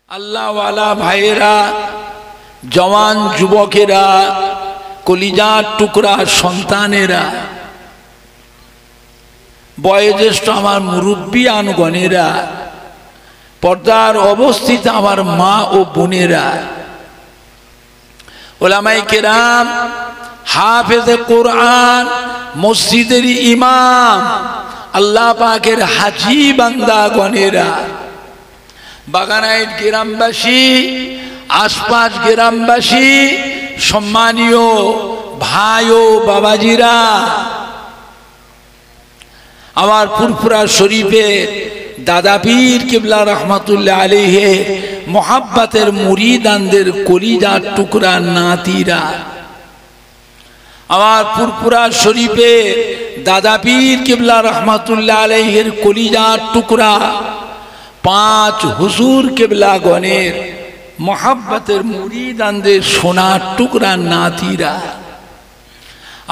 আল্লাহওয়ালা ভাইয়েরা, জওয়ান যুবকেরা, কলিজার টুকরা সন্তানেরা, বয়োজ্যেষ্ঠ আমার মুরব্বী আনগণেরা, পর্দার অবস্থিত আমার মা ও বোনেরা, ওলামায়ে কেরাম, হাফেজে কোরআন, মসজিদের ইমাম, আল্লাহ পাকের হাজি বান্দাগণেরা, বাগানাইট গ্রামবাসী, আশপাশ গ্রামবাসী, সম্মানীয় ভাই ও বাবাজিরা, আমার ফুরফুরা শরীফের দাদা পীর কিবলা রহমাতুল্লাহ আলাইহি মোহাব্বতের মুরিদানদের কলিজার টুকরা নাতিরা, আমার ফুরফুরা শরীফের দাদা পীর কিবলা রহমাতুল্লাহ আলাইহির কলিজার টুকরা পাঁচ হুজুর কিবলা গণের মোহাব্বতের মুরিদানদের সোনার টুকরা নাতিরা,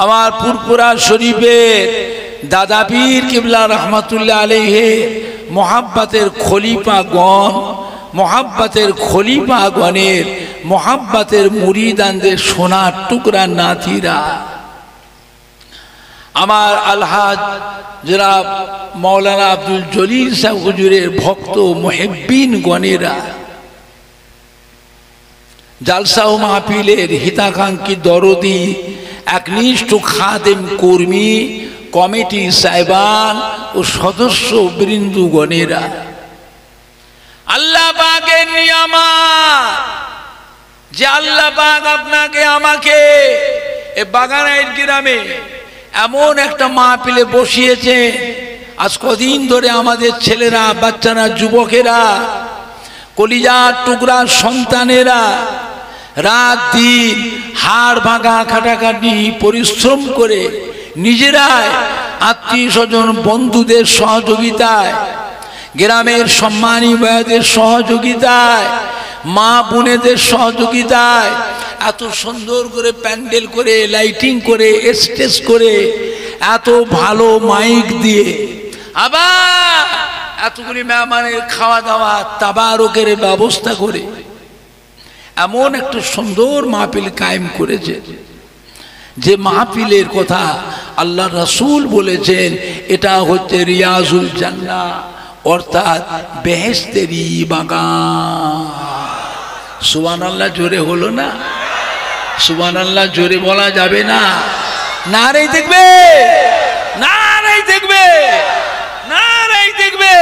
আমার ফুরফুরা শরীফের দাদা পীর কিবলা রহমাতুল্লাহ আলাইহি মোহাব্বতের খলিফাগণ, মোহাব্বতের খলিফাগণের মোহাব্বতের মুরিদানদের সোনার টুকরা নাতিরা, আমার আলহাজ জনাব মাওলানা আব্দুল জলিল সাহেব হুজুরের ভক্ত মুহিব্বিন গণেরা, জালসা ও মাহফিলের হিতাকাঙ্ক্ষী দরদি একনিষ্ঠ খাদেম কর্মী কমিটি সাহেবান ও সদস্য বৃন্দগণেরা, আল্লাহ পাকের নিয়ামত যে আল্লাহ পাক আপনাকে আমাকে এ বাগানাইট গ্রামে এমন একটা মাহফিলে বসিয়েছে। আজ কদিন ধরে আমাদের ছেলেরা, বাচ্চারা, যুবকেরা, কলিজার টুকরা সন্তানেরা রাত দিন হাড় ভাঙা খাটাখাটি পরিশ্রম করে নিজেরাই আত্মীয় স্বজন বন্ধুদের সহযোগিতায়, গ্রামের সম্মানী ভাইদের সহযোগিতায়, মা বোনেদের সহযোগিতায় এত সুন্দর করে প্যান্ডেল করে, লাইটিং করে, স্টেজ করে, এত ভালো মাইক দিয়ে, আবার এতগুলি মেহমানের খাওয়া দাওয়া তাবারকের ব্যবস্থা করে এমন একটা সুন্দর মাহফিল কায়েম করেছে, যে মাহফিলের কথা আল্লাহ রাসূল বলেছেন এটা হচ্ছে রিয়াজুল জান্নাহ, অর্থাৎ বেহেশতেরই বাগান। সুবহানাল্লাহ জোরে হলো না? সুবহানাল্লাহ জোরে বলা যাবে না? নারেই দেখবে, নারেই দেখবে, নারেই দেখবে।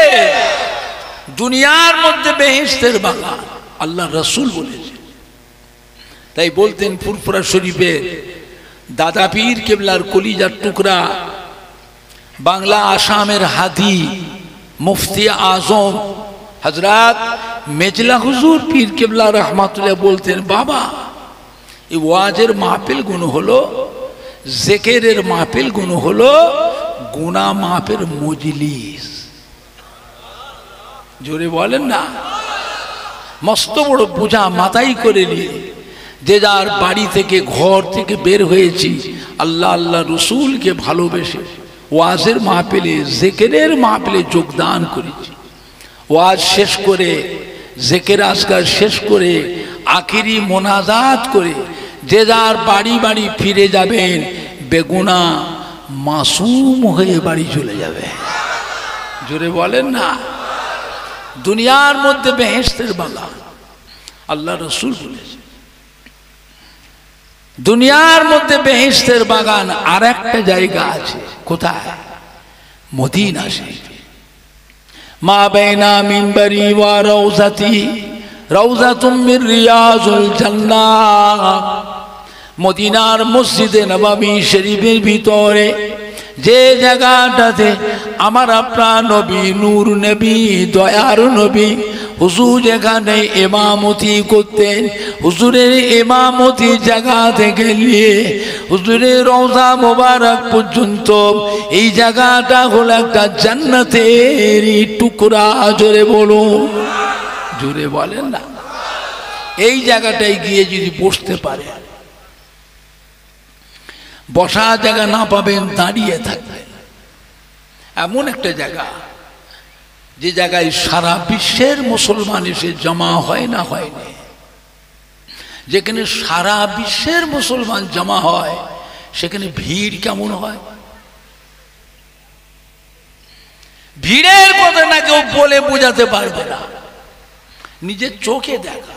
দুনিয়ার মধ্যে বেহেশতের বাগান আল্লাহ রাসূল বলেছেন। তাই বলতেন ফুরফুরা শরীফের দাদা পীর কেবলার কলিজার টুকরা, বাংলা আসামের হাদি মুফতি আজম হযরত মেজলা হুজুর পীর কেবলা রহমাতুল্লাহ বলতেন, বাবা এই ওয়াজের মাহফিল গুণ হলো, জিকিরের মাহফিল গুণ হলো গুনাহ মাফের মজলিস। জোরে বলেন না? মস্ত বড় বোঝা মাথায় করে নিয়ে যে যার বাড়ি থেকে, ঘর থেকে বের হয়েছি আল্লাহ আল্লাহ রসুলকে ভালোবেসে ওয়াজের মাহফিলে, জিকিরের মাহফিলে যোগদান করেছি। ওয়াজ শেষ করে, জিকির আজকার শেষ করে, আখিরি মোনাজাত করে যে যার বাড়ি বাড়ি ফিরে যাবেন, বেগুনাহ মাসুম হয়ে বাড়ি চলে যাবে। জোরে বলেন না? দুনিয়ার মধ্যে বেহেশতের বাগান আল্লাহ রসুল বলেছে। দুনিয়ার মধ্যে বেহেশতের বাগান আর একটা জায়গা আছে। কোথায়? মদিনা শরীফে। মা বাইনা মিনবারি ওয়া রাউজাতি রাউজাতুম মির রিয়াজুল জান্নাহ। মদিনার মসজিদে নববী শরীফের ভিতরে যে জায়গাটাতে আমার আপনার নবী, নূর নবী, দয়ার নবী হুজুর এখানে ইমামতি করতেন, হুজুরের ইমামতি জায়গা থেকে নিয়ে হুজুরের রওজা মোবারক পর্যন্ত এই জায়গাটা হলো একটা জান্নাতের টুকরা। জোরে বলুন, জোরে বলেন না? এই জায়গাটায় গিয়ে যদি বসতে পারে, বসা জায়গা না পাবেন দাঁড়িয়ে থাকবেন, এমন একটা জায়গা যে জায়গায় সারা বিশ্বের মুসলমান এসে জমা হয় না হয়নি, যেখানে সারা বিশ্বের মুসলমান জমা হয় সেখানে ভিড় কেমন হয়? ভিড়ের কথা না কেউ বলে বোঝাতে পারবে না, নিজের চোখে দেখা।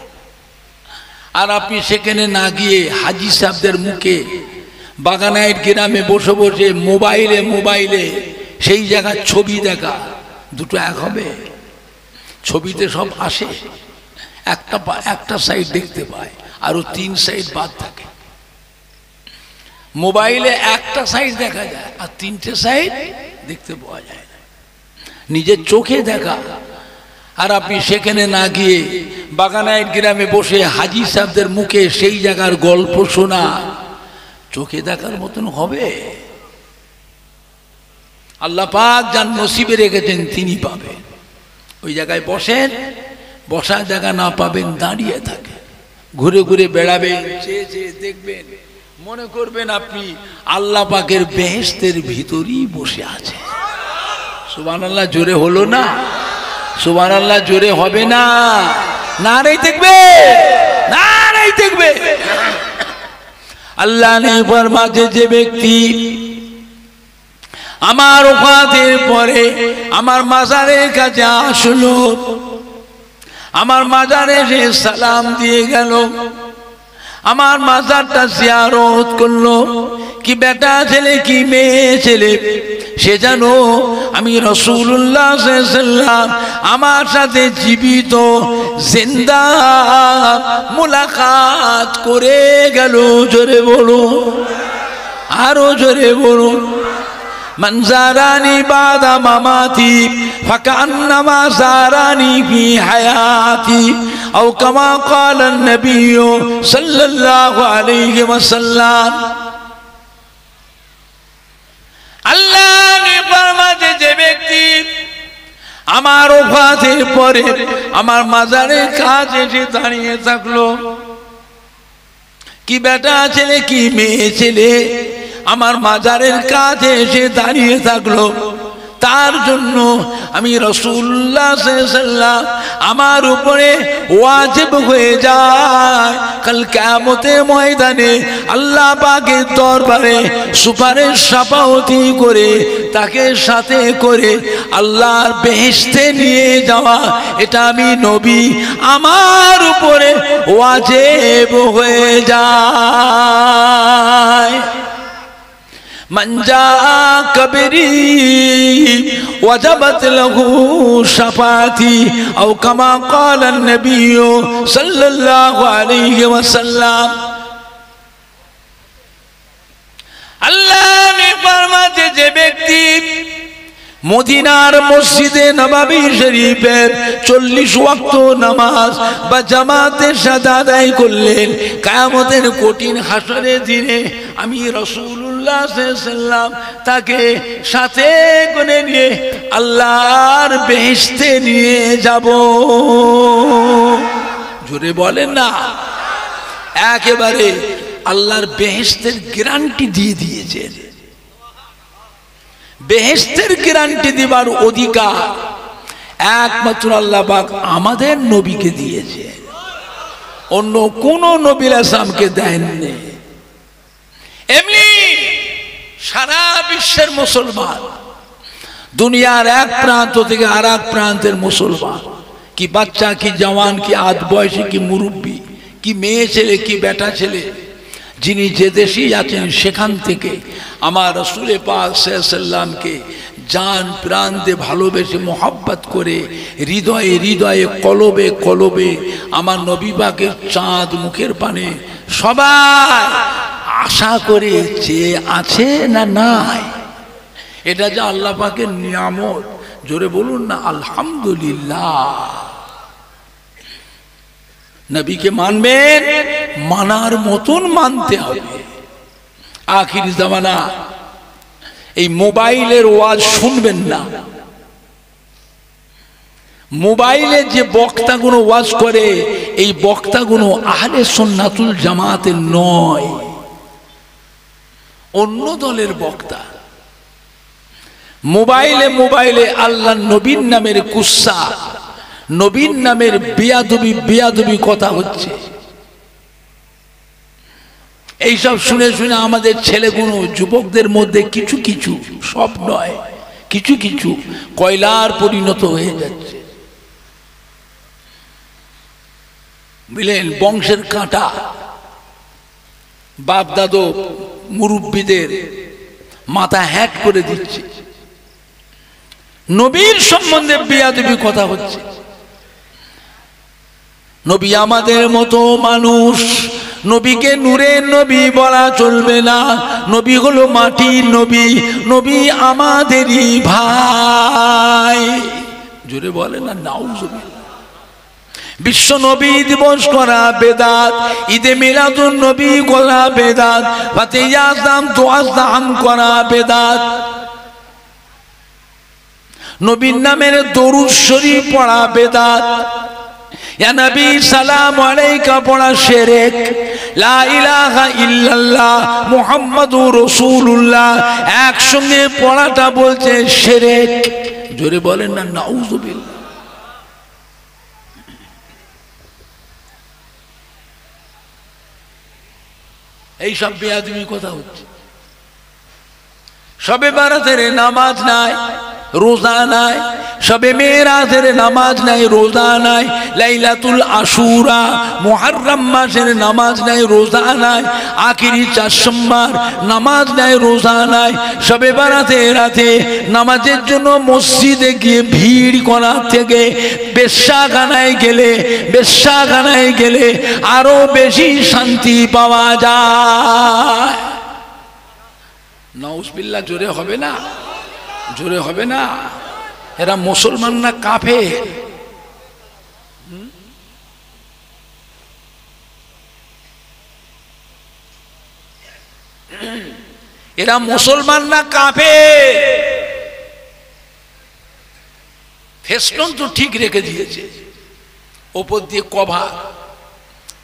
আর আপনি সেখানে না গিয়ে হাজী সাহেবদের মুখে বাগানাইট গ্রামে বসে বসে মোবাইলে সেই জায়গার ছবি দেখা, দুটো এক হবে? ছবিতে সব আসে, একটা সাইড দেখতে পায়, আরো 3 সাইড বাদ থাকে। মোবাইলে একটা সাইড দেখা যায় আর 3টে সাইড দেখতে পাওয়া যায় না, নিজের চোখে দেখা। আর আপনি সেখানে না গিয়ে বাগানাইট গ্রামে বসে হাজী সাহেবদের মুখে সেই জায়গার গল্প শোনা, চোখে দেখার মতন হবে? আল্লাহ পাক যার নসিবে রেখেছেন তিনি পাবেন। ওই জায়গায় বসেন, বসার জায়গা না পাবেন দাঁড়িয়ে থাকে, ঘুরে ঘুরে বেড়াবেন, চেয়ে চেয়ে দেখবেন, মনে করবেন আপনি আল্লাহ পাকের বেহেশতের ভিতরেই বসে আছেন। সুবহানাল্লাহ জোরে হলো না? সুবহানাল্লাহ জোরে হবে না? নারাই দেখবে, নারাই দেখবে। আল্লাহ নেই ফরমাতে, যে ব্যক্তি আমার ওফাতের পরে আমার মাজারের কাছে আসলো, আমার মাজারে এসে সালাম দিয়ে গেল, আমার মাজারটা জিয়ারত করলো, কি বেটা ছেলে কি মেয়ে ছেলে, সে জানো আমি রাসূলুল্লাহ সাল্লাল্লাহু আলাইহি ওয়াসাল্লাম আমার সাথে জীবিত জিন্দা মুলাকাত করে গেল। জোরে বলো, আরো জোরে বলো। মান জারানি বাদা মামাতি ফাকান্নামা জারানি ফি হায়াতি আও কামা ক্বালা নবী সাল্লাল্লাহু আলাইহি ওয়াসাল্লাম। আল্লাহ ফরমাতে, যে ব্যক্তি আমার ওফাতের পরে আমার মাজারের কাছে এসে দাঁড়িয়ে থাকলো, কি বেটা ছেলে কি মেয়ে ছেলে আমার মাজারের কাছে এসে দাঁড়িয়ে থাকলো, তার জন্য আমি রাসূলুল্লাহ সাল্লাল্লাহু আলাইহি ওয়াসাল্লাম আমার উপরে ওয়াজিব হয়ে যায় কাল কিয়ামতের ময়দানে আল্লাহ পাকের দরবারে সুপারিশ শাফাআতি করে তাকে সাথে করে আল্লাহর বেহেশতে নিয়ে যাওয়া, এটা আমি নবী আমার উপরে ওয়াজিব হয়ে যায়। মান জা কবরি ওয়াজাবাত লাহু শাফাআতি আও কামা ক্বালা নবী সাল্লাল্লাহু আলাইহি ওয়াসাল্লাম। আল্লাহ ने फरमाते, যে ব্যক্তি মদিনার মসজিদে নববী শরীফের 40 ওয়াক্ত নামাজ বা জামাতের সাথে আদায় করলেন, কিয়ামতের কঠিন হাসরের দিনে আমি রাসূলুল্লাহ সাল্লাল্লাহু আলাইহি ওয়াসাল্লাম তাকে সাথে করে নিয়ে আল্লাহর বেহেশতে নিয়ে যাব। জোরে বলেন না? একেবারে আল্লাহর বেহেশতের গ্যারান্টি দিয়ে দিয়েছেন। বেহেশতের গ্যারান্টি দিবার অধিকার একমাত্র আল্লাহ পাক আমাদের নবীকে দিয়েছে, অন্য কোন নবী আলাইহিসসালামকে দেননি। এমনি সারা বিশ্বের মুসলমান, দুনিয়ার এক প্রান্ত থেকে আর এক প্রান্তের মুসলমান, কি বাচ্চা কি জওয়ান কি আধ বয়সী কি মুরব্বী কি মেয়ে ছেলে কি বেটা ছেলে, যিনি যে দেশেই আছেন সেখান থেকে আমার রাসূল পাক সাল্লাল্লাহু আলাইহি ওয়াসাল্লামকে জান প্রাণ দিয়ে ভালোবেসে মোহাব্বত করে হৃদয়ে হৃদয়ে কলবে কলবে আমার নবী পাকের চাঁদ মুখের পানে সবাই আশা করে চেয়ে আছে না নাই, এটা যে আল্লাহ পাকের নিয়ামত। জোরে বলুন না আলহামদুলিল্লাহ। নবীকে মানবেন, মানার মতন মানতে হবে। আখির জামানা এই মোবাইলের ওয়াজ শুনবেন না। মোবাইলে যে বক্তাগুলো ওয়াজ করে এই বক্তাগুলো আহলে সুন্নাতুল জামাতের নয়, অন্য দলের বক্তা। মোবাইলে মোবাইলে আল্লাহ নবীর নামের কুৎসা, নবীর নামের বেয়াদবি বেয়াদবি কথা হচ্ছে। এইসব শুনে শুনে আমাদের ছেলেগুলো যুবকদের মধ্যে কিছু কিছু, সব নয়, কিছু কিছু কয়লার পরিণত হয়ে যাচ্ছে। বুঝলেন, বংশের কাঁটা, বাপ দাদু মুরব্বীদের মাথা হ্যাক করে দিচ্ছে, নবীর সম্বন্ধে বেয়াদবি কথা হচ্ছে। নবী আমাদের মতো মানুষ, নবীকে নূরের নবী বলা চলবে না, নবী হলো মাটির নবী, নবী আমাদেরই ভাই। জোরে বলে না নাউজুবিল্লাহ। বিশ্ব নবী দিবস করা বেদাত, ঈদে মিলাদুন নবী করা বেদাত, ফাতিহা আজম দোয়াজাম করা বেদাত, নবীর নামের দরুদ শরীফ পড়া বেদাত, ইয়া নবী সালাম আলাইকা পড়া শিরক, লা ইলাহা ইল্লাল্লাহ মুহাম্মাদুর রাসূলুল্লাহ একসঙ্গে পড়াটা বলছে শিরক। জোরে বলেন না নাউজুবিল্লাহ। এই সব বেয়াদবি কথা হচ্ছে। শবে বারাতের নামাজ নাই, রোজা নাই, শবে মেরাজের নামাজ নাই, রোজা নাই, লাইলাতুল আশুরা মুহররম মাসের নামাজ নাই, রোজা নাই, আখিরি 4 সোমবার নামাজ নাই, রোজা নাই, শবে বারাতের রাতে নামাজের জন্য মসজিদে গিয়ে ভিড় করা থেকে বেশ্যাখানায় গেলে আরো বেশি শান্তি পাওয়া যায়। নাউজুবিল্লাহ। জোরে হবে না, জোরে হবে না। এরা মুসলমান না কাফের? এরা মুসলমান না কাফের? ফেস্টন তো ঠিক রেখে দিয়েছে, ওপর দিয়ে কভার,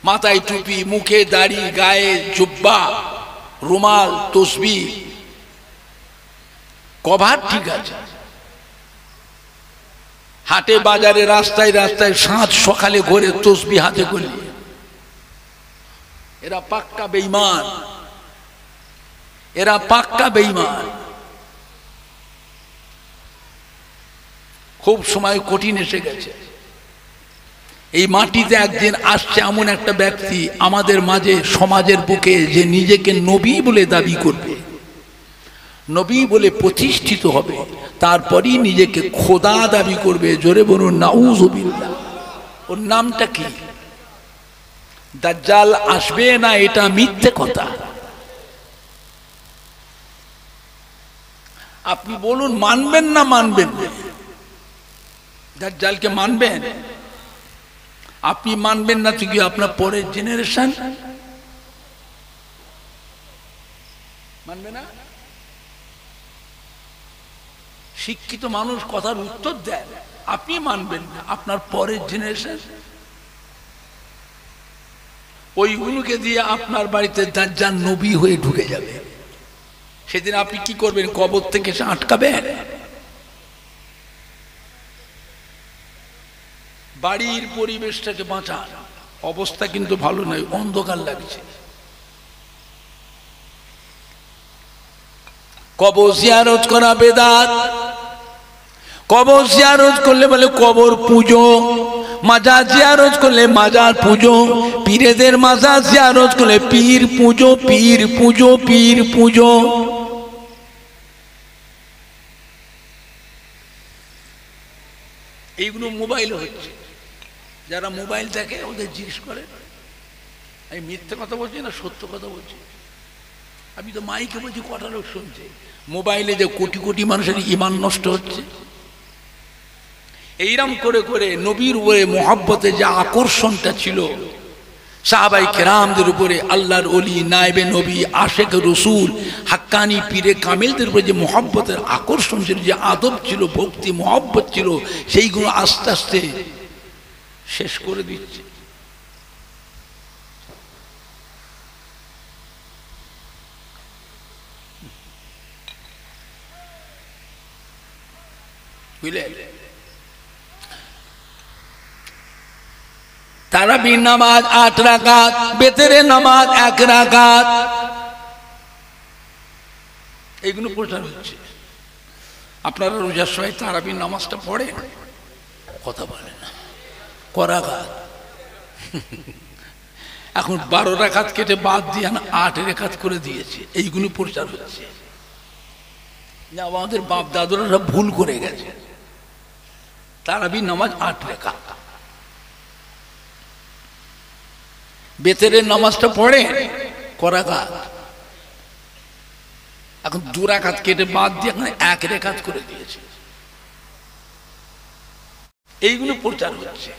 মাথায় টুপি, মুখে দাড়ি, গায়ে জুব্বা, রুমাল, তসবিহ, কভার ঠিক আছে। হাটে বাজারে রাস্তায় রাস্তায় সাঁঝ সকালে ঘরে তসবিহ হাতে করে। এরা পাক্কা বেঈমান, এরা পাক্কা বেঈমান। খুব সময় কঠিন এসে গেছে। এই মাটিতে একদিন আসছে এমন একটা ব্যক্তি আমাদের মাঝে, সমাজের বুকে, যে নিজেকে নবী বলে দাবি করবে, নবী বলে প্রতিষ্ঠিত হবে, তারপরই নিজেকে খোদা দাবি করবে। জোরে বলুন নাউজুবিল্লাহ। ওর নামটা কি? দাজ্জাল আসবে না, এটা মিথ্যে কথা। আপনি বলুন মানবেন না মানবেন না? দাজ্জালকে মানবেন? আপনি মানবেন না তো কি আপনার পরের জেনারেশন মানবে না? শিক্ষিত মানুষ কথার উত্তর দেয়, আপনি মানবেন না, আপনার পরের জেনারেশন ওইগুলোকে দিয়ে আপনার বাড়িতে দাজ্জাল নবী হয়ে ঢুকে যাবে। সেদিন আপনি কি করবেন? কবর থেকে এসে আটকাবেন? বাড়ির পরিবেশটাকে বাঁচান। অবস্থা কিন্তু ভালো নয়, অন্ধকার লাগছে। কবর জিয়ারত করা বেদাত। কবর জিয়ারত করলে বলে কবর পুজো, মাজার জিয়ারত করলে মাজার পুজো, পীরেদের মাজার জিয়ারত করলে পীর পুজো, পীর পুজো, পীর পুজো। এইগুলো মোবাইল হচ্ছে। যারা মোবাইল দেখে ওদের জিজ্ঞেস করে আমি মিথ্যে কথা বলছি না সত্য কথা বলছি। আমি তো মাইকে বলছি, কটা লোক শুনছে। মোবাইলে যে কোটি কোটি মানুষের ঈমান নষ্ট হচ্ছে। এইরকম করে করে নবীর উপরে মোহাব্বতে যে আকর্ষণটা ছিল, সাহাবাই কেরামদের উপরে, আল্লাহর ওলি, নায়েবে নবী, আশেক রসুল, হাক্কানি পীরে কামিলদের উপরে যে মোহাব্বতের আকর্ষণ ছিল, যে আদব ছিল, ভক্তি মোহাব্বত ছিল, সেইগুলো আস্তে আস্তে শেষ করে দিচ্ছে। বুঝলেন? তারাবির নামাজ 8 রাকাত, বেতেরের নামাজ 1 রাকাত, এইগুলো প্রচার হচ্ছে। আপনারা রোজার সময় তারাবির নামাজটা পড়েন? কথা বলেন না। করাঘাত এখন 12 রাকাত কেটে বাদ দিয়ে 8 রাকাত করে দিয়েছে, এইগুলো প্রচার হচ্ছে। আমাদের বাপ দাদুরা ভুল করে গেছে। তারাবির নামাজ 8 রাকাত, বেতেরের নামাজটা পড়ে করাঘাত, এখন 2 রাকাত কেটে বাদ দিয়ে 1 রাকাত করে দিয়েছে, এইগুলো প্রচার হচ্ছে।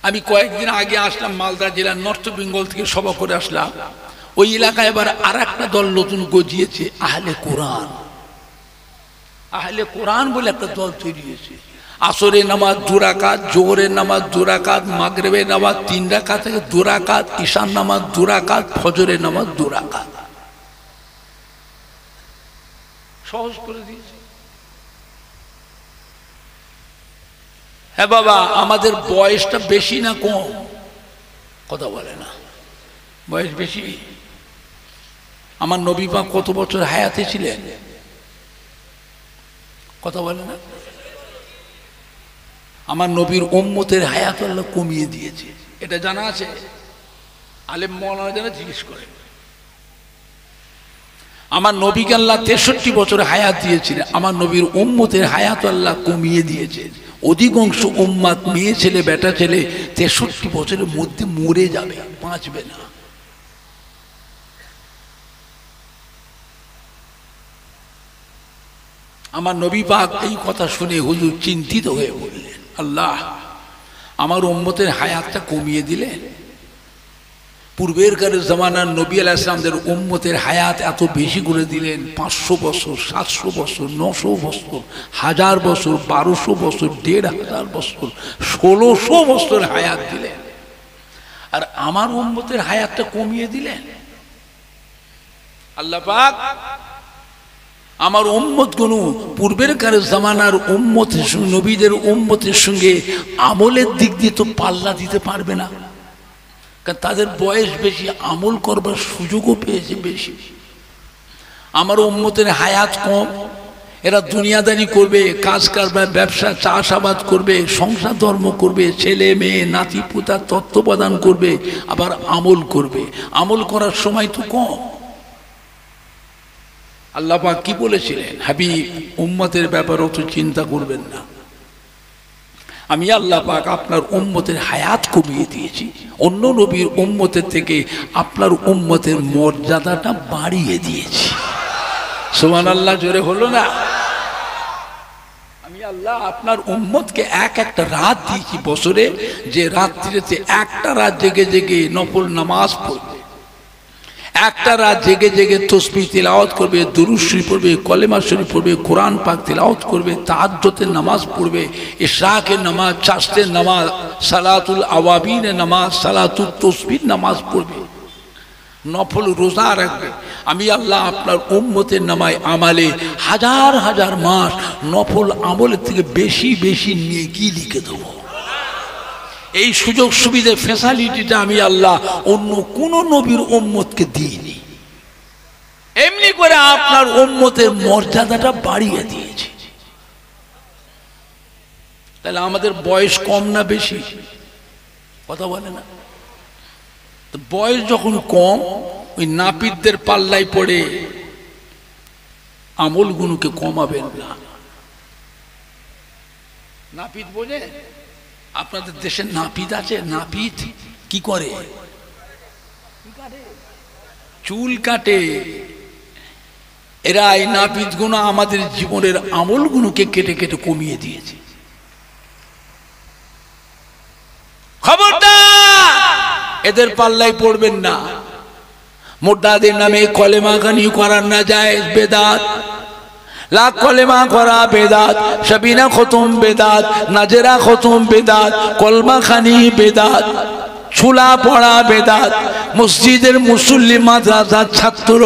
আমি কয়েকদিন আগে আসলাম মালদা জেলার নর্থ বেঙ্গল থেকে সভা করে আসলাম। ওই এলাকায় এবার আর একটা দল নতুন গজিয়েছে, আহলে কোরআন। আহলে কোরআন বলে একটা দল তৈরি হয়েছে। আসরের নামাজ 2 রাকাত, জোহরের নামাজ 2 রাকাত, মাগরিবের নামাজ 3 রাকাত থেকে 2 রাকাত, ঈশার নামাজ 2 রাকাত, ফজরের নামাজ 2 রাকাত, সহজ করে দিয়েছে। হ্যাঁ বাবা, আমাদের বয়সটা বেশি না কম? কথা বলে না। বয়স বেশি। আমার নবী পাক কত বছর হায়াতে ছিলেন? কথা বলে না। আমার নবীর উম্মতের হায়াত আল্লাহ কমিয়ে দিয়েছে, এটা জানা আছে? আলেম মাওলানা যারা জিজ্ঞেস করে। আমার নবীকে আল্লাহ 63 বছর হায়াত দিয়েছিলেন, আমার নবীর উম্মতের হায়াত আল্লাহ কমিয়ে দিয়েছে। অধিকাংশ উম্মাত, মেয়ে ছেলে বেটা ছেলে 63 বছরের মধ্যে মরে যাবে, বাঁচবে না। আমার নবী পাক এই কথা শুনে হুজুর চিন্তিত হয়ে বললেন, আল্লাহ আমার উম্মতের হায়াতটা কমিয়ে দিলেন। পূর্বেরকার জামানার নবী আলাইহিস সালামদের উম্মতের হায়াত এত বেশি করে দিলেন, 500 বছর, 700 বছর, 900 বছর, 1000 বছর, 1200 বছর, 1500 বছর, 1600 বছর হায়াত দিলেন। আর আমার উম্মতের হায়াতটা কমিয়ে দিলেন। আল্লাহ পাক আমার উম্মতগুলো পূর্বেরকার জামানার উম্মতের সঙ্গে, নবীদের উম্মতের সঙ্গে আমলের দিক দিয়ে তো পাল্লা দিতে পারবে না, কারণ তাদের বয়স বেশি, আমল করবার সুযোগও পেয়েছে বেশি। আমার উম্মতের হায়াত কম, এরা দুনিয়াদারি করবে, কাজ কারবার, ব্যবসা, চাষাবাদ করবে, সংসার ধর্ম করবে, ছেলে মেয়ে নাতি পুতার তত্ত্বাবধান করবে, আবার আমল করবে। আমল করার সময় তো কম। আল্লাহ পাক কি বলেছিলেন? হাবিব, উম্মতের ব্যাপারে অত চিন্তা করবেন না, আমি আল্লাহ পাক আপনার উম্মতের হায়াত কমিয়ে দিয়েছি। অন্য নবীর উম্মতের থেকে আপনার উম্মতের মর্যাদাটা বাড়িয়ে দিয়েছি। সুবহানাল্লাহ, জোরে হলো না? আমি আল্লাহ আপনার উম্মতকে একটা রাত দিয়েছি বছরে, যে রাত্রিতে একটা রাত জেগে জেগে নফল নামাজ পড়বে, একটা রাত জেগে জেগে তাসবিহ তিলাওয়াত করবে, দুরূদ শরীফ পড়বে, কলেমা শরীফ পড়বে, কোরআন পাক তিলাওয়াত করবে, তাহাজ্জুদের নামাজ পড়বে, ইশরাকের নামাজ, চাষতের নামাজ, সালাতুল আওয়াবিনের নামাজ, সালাতুত তাসবিহ নামাজ পড়বে, নফল রোজা রাখবে। আমি আল্লাহ আপনার উম্মতের নামায় আমালে হাজার হাজার মাস নফল আমলের থেকে বেশি বেশি নেকি লিখে দেবো। এই সুযোগ সুবিধা, ফ্যাসিলিটিটা আমি আল্লাহ অন্য কোন নবীর উম্মতকে দিইনি। এমনি করে আপনার উম্মতের মর্যাদাটা বাড়িয়ে দিয়েছি। তাহলে আমাদের বয়স কম না বেশি? কথা বলে না? তো বয়স যখন কম, ওই নাপিতদের পাল্লায় পড়ে আমলগুলোকে কমাবেন না। নাপিত বোঝে? আপনাদের দেশে নাপিত আছে? নাপিত কি করে? চুল কাটে। এরা এই নাপিত গুলো আমাদের জীবনের আমলগুলোকে কেটে কেটে কমিয়ে দিয়েছে। খবরদার, এদের পাল্লায় পড়বেন না। মোদ্দাদের নামে কলেমা খানি করার না যায়, বেদাত। লাখ কলেমা করা বেদাত, সাবিনা খতম বেদাত, নাজেরা খতম বেদাত, কলমা খানি বেদাত। ছোলা পড়া বেদাত, মসজিদের মুসল্লি, মাদ্রাসার ছাত্র,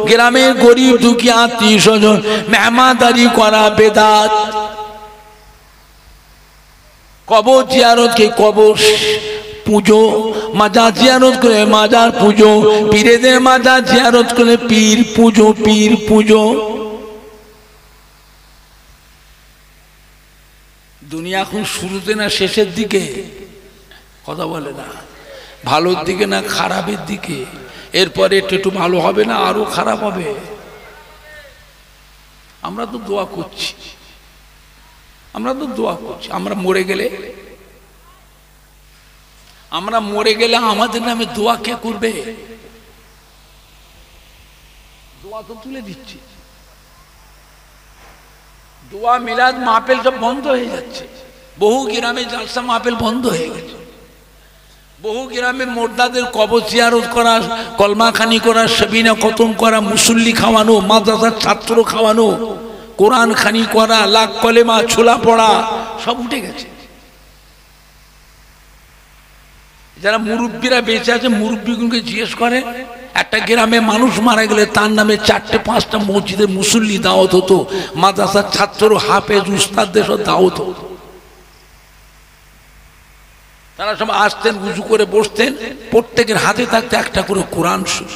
গ্রামের গরিব দুঃখী আত্মীয় স্বজন মেহমানদারি করা বেদাত। কবর জিয়ারতকে কবর পুজো, মাজার জিয়ারত করে মাজার পুজো, পীরেদের মাজার জিয়ারত করে পীর পুজো, পীর পুজো। দুনিয়া এখন শুরুতে না শেষের দিকে? কথা বলে না, ভালোর দিকে না খারাপের দিকে? এরপরে একটু ভালো হবে না আরো খারাপ হবে? আমরা তো দোয়া করছি, আমরা তো দোয়া করছি। আমরা মরে গেলে আমাদের নামে দোয়া কে করবে? দোয়া তো তুলে দিচ্ছি। দোয়া মিলাদ মাহফিল সব বন্ধ হয়ে যাচ্ছে। বহু গ্রামে জালসা মাহফিল বন্ধ হয়ে গেছে। বহু গ্রামে মোর্দাদের কবর জিয়ারত করা, কলমাখানি করা, সাবিনা খতম করা, মুসল্লি খাওয়ানো, মাদ্রাসার ছাত্র খাওয়ানো, কোরআন খানি করা, লাখ কলেমা, ছোলা পড়া সব উঠে গেছে। যারা মুরব্বীরা বেঁচে আছে মুরব্বীগুলোকে জিজ্ঞেস করে, একটা গ্রামে মানুষ মারা গেলে তার নামে 4-5টা মসজিদে মুসল্লি দাওয়াত হতো, মাদ্রাসার ছাত্র, হাফেজ, উস্তাদদের সব দাওয়াত হতো। তারা সব আসতেন, উজু করে বসতেন, প্রত্যেকের হাতে থাকতে একটা করে কোরআন শরীফ,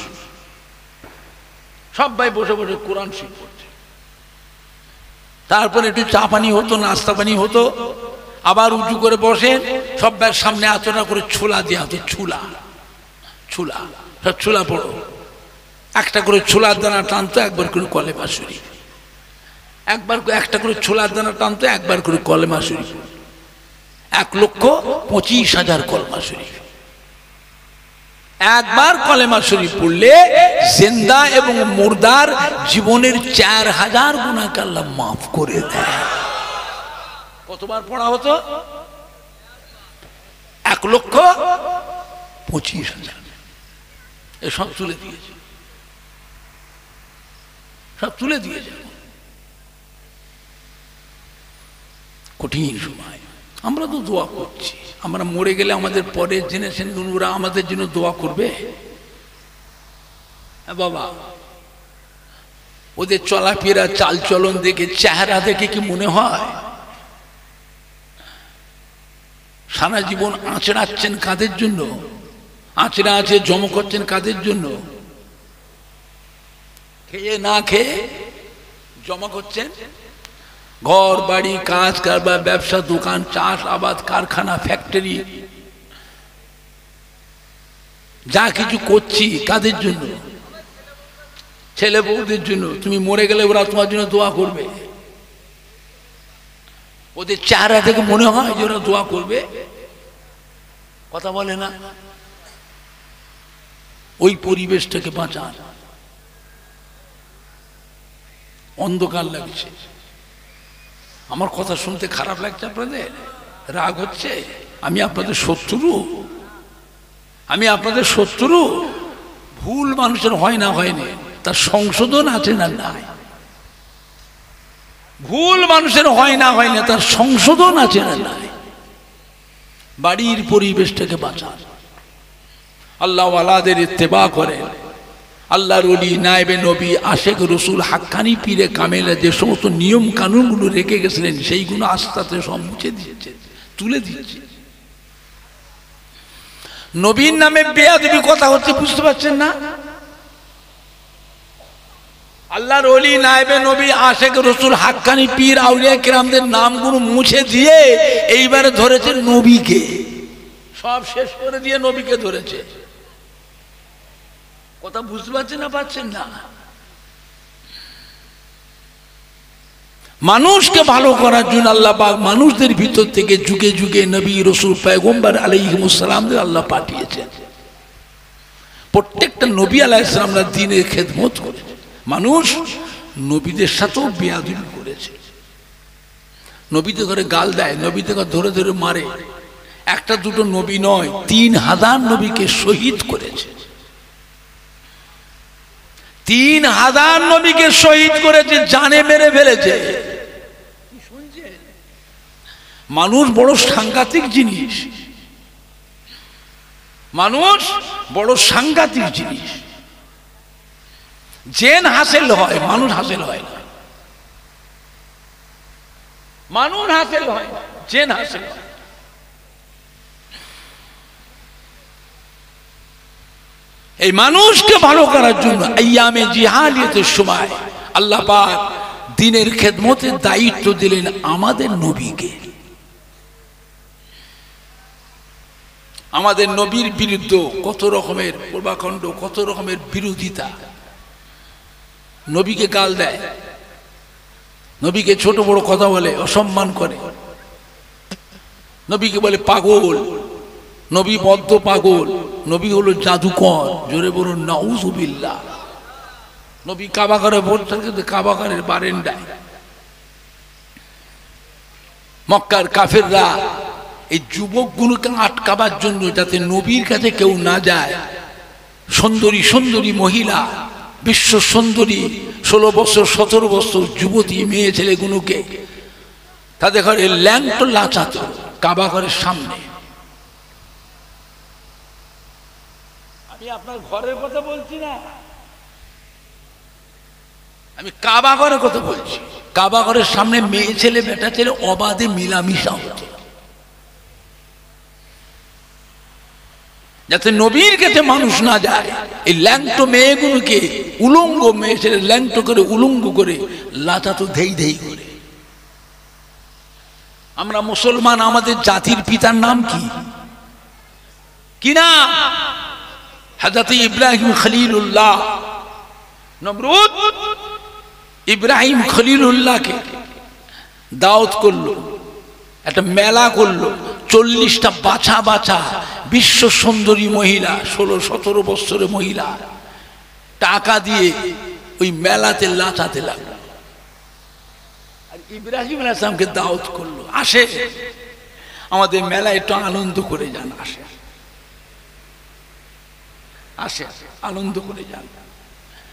সবাই বসে বসে কোরআন শরীফ পড়ছে। তারপরে একটু চা পানি হতো, নাস্তা পানি হতো, আবার উঁচু করে বসে সবার সামনে আচরণ করে ছোলা দেওয়া হতো। ছোলা ছোলা সব ছোলা পড়ো, একটা করে ছোলার দানা টানতো, একবার করে কলেমা শরীফ, একবার একটা করে ছোলার দানা টানতো, একবার করে কলেমা শরীফ। 1,25,000 কলেমা শরীফ। একবার কলেমা শরীফ পড়লে জিন্দা এবং মুর্দার জীবনের 4,000 গুনাহকে আল্লাহ মাফ করে দেয়। কতবার পড়া হতো? 1,25,000। এসব তুলে দিয়েছে, সব তুলে দিয়েছে। কঠিন সময়। আমরা তো দোয়া করছি, আমরা মরে গেলে আমাদের পরের জেনারেশনগুলোরা আমাদের জন্য দোয়া করবে? বাবা, ওদের চলাফেরা, চালচলন দেখে, চেহারা দেখে কি মনে হয় সারা জীবন আঁচড়াচ্ছেন কাদের জন্য? আঁচড়া আছে জমা করছেন কাদের জন্য? খেয়ে না খেয়ে জমা করছেন। ঘর বাড়ি, কাজ কারবার, ব্যবসা, দোকান, চাষ আবাদ, কারখানা, ফ্যাক্টরি, যা কিছু করছি কাদের জন্য? ছেলে বউদের জন্য। তুমি মরে গেলে ওরা তোমার জন্য দোয়া করবে? ওদের চেহারা থেকে মনে হয় যে ওরা দোয়া করবে? কথা বলে না। ওই পরিবেশটাকে বাঁচান। অন্ধকার লাগছে। আমার কথা শুনতে খারাপ লাগছে আপনাদের? রাগ হচ্ছে? আমি আপনাদের শত্রু? আমি আপনাদের শত্রু? ভুল মানুষের হয় না, হয়নি, তার সংশোধন আছে না নাই? ভুল মানুষের হয় না, হয় না, তার সংশোধন আছে না নাই? বাড়ির পরিবেশটাকে বাঁচান। আল্লাহ ওয়ালাদের ইত্তেবা করেন। আল্লাহর ওলি, নায়েবে নবী, আশেক রসুল, হাক্কানি পীরে কামেলা যে সমস্ত নিয়ম কানুনগুলো রেখে গেছিলেন সেইগুলো আস্তে আস্তে সব মুছে দিচ্ছে, তুলে দিচ্ছে। নবীর নামে বেয়াদবি কথা হচ্ছে, বুঝতে পারছেন না? আল্লাহর ওলি, নায়েবে নবী, আশেক রসুল, হাক্কানি পীর, আউলিয়া কিরামদের নামগুলো মুছে দিয়ে এইবারে ধরেছে নবীকে। সব শেষ করে দিয়ে নবীকে ধরেছে। কথা বুঝতে পারছেন না? পারছেন না? মানুষকে ভালো করার জন্য আল্লাহ পাক মানুষদের ভিতর থেকে যুগে যুগে নবী, রসুল, পয়গম্বর আলাইহিমুস সালামদের আল্লাহ পাঠিয়েছেন। প্রত্যেকটা নবী আলাইহিস সালামরা দ্বীনের খেদমত করেছে। মানুষ নবীদের সাথেও বেয়াদবি করেছে। নবীদের ঘরে গাল দেয়, নবীদের ঘরে ধরে ধরে মারে। একটা দুটো নবী নয়, 3,000 নবীকে শহীদ করেছে। 3,000 নবীকে শহীদ করেছে, জানে মেরে ফেলেছে। মানুষ বড় সাংঘাতিক জিনিস। মানুষ বড় সাংঘাতিক জিনিস। জেন হাসিল হয়, মানুষ হাসিল হয় না। মানুষ হাসিল হয় না, জেন হাসিল হয়। এই মানুষকে ভালো করার জন্য আইয়ামে জিহাদিয়াতের সময় আল্লাহ পাক দ্বীনের খেদমতের দায়িত্ব দিলেন আমাদের নবীকে। আমাদের নবীর বিরুদ্ধে কত রকমের প্রভাকাণ্ড, কত রকমের বিরোধিতা। নবীকে গাল দেয়, নবীকে ছোট বড় কথা বলে, অসম্মান করে, নবীকে বলে পাগল, নবী বদ্ধ পাগল, নবী হলো জাদুকর। জোরে বলুন নাউযুবিল্লাহ। নবী কাবা ঘরে বসে থাকে, কাবা ঘরের বারান্দায় মক্কার কাফেররা এই যুবকগুলোকে আটকাবার জন্য, যাতে নবীর কাছে কেউ না যায়, সুন্দরী সুন্দরী মহিলা, বিশ্ব সুন্দরী 16 বছর 17 বছর যুবতী মেয়ে ছেলেগুলোকে তাদের ঘরে ল্যাংটো লাচাতো কাবা ঘরের সামনে। আমি আপনার ঘরের কথা বলছি না, আমি কাবা ঘরের কথা বলছি। কাবা ঘরের সামনে মেয়ে ছেলে বেটা ছেলে অবাধে মিলামিশা হচ্ছে, যাতে নবীর কাছে মানুষ না যায়। এই ল্যাংটো মেয়েগুলোকে উলঙ্গ মেয়ে ছেলে ল্যাংটো করে উলঙ্গ করে লাচাতো ধেই ধেই করে। আমরা মুসলমান, আমাদের জাতির পিতার নাম কি? কি নাম? হযরত ইব্রাহিম খলিলুল্লাহ। নমরুদ ইব্রাহিম খলিলুল্লাহকে দাওয়াত করলো, একটা মেলা করলো, 40টা বাছা বাছা বিশ্ব সুন্দরী মহিলা, 16-17 বছরের মহিলা টাকা দিয়ে ওই মেলাতে লাচাতে লাগলো। আর ইব্রাহিম আলাইহিস সালামকে দাওয়াত করলো, আসে আমাদের মেলায় একটু আনন্দ করে যান, আসে আসে আনন্দ করে যান।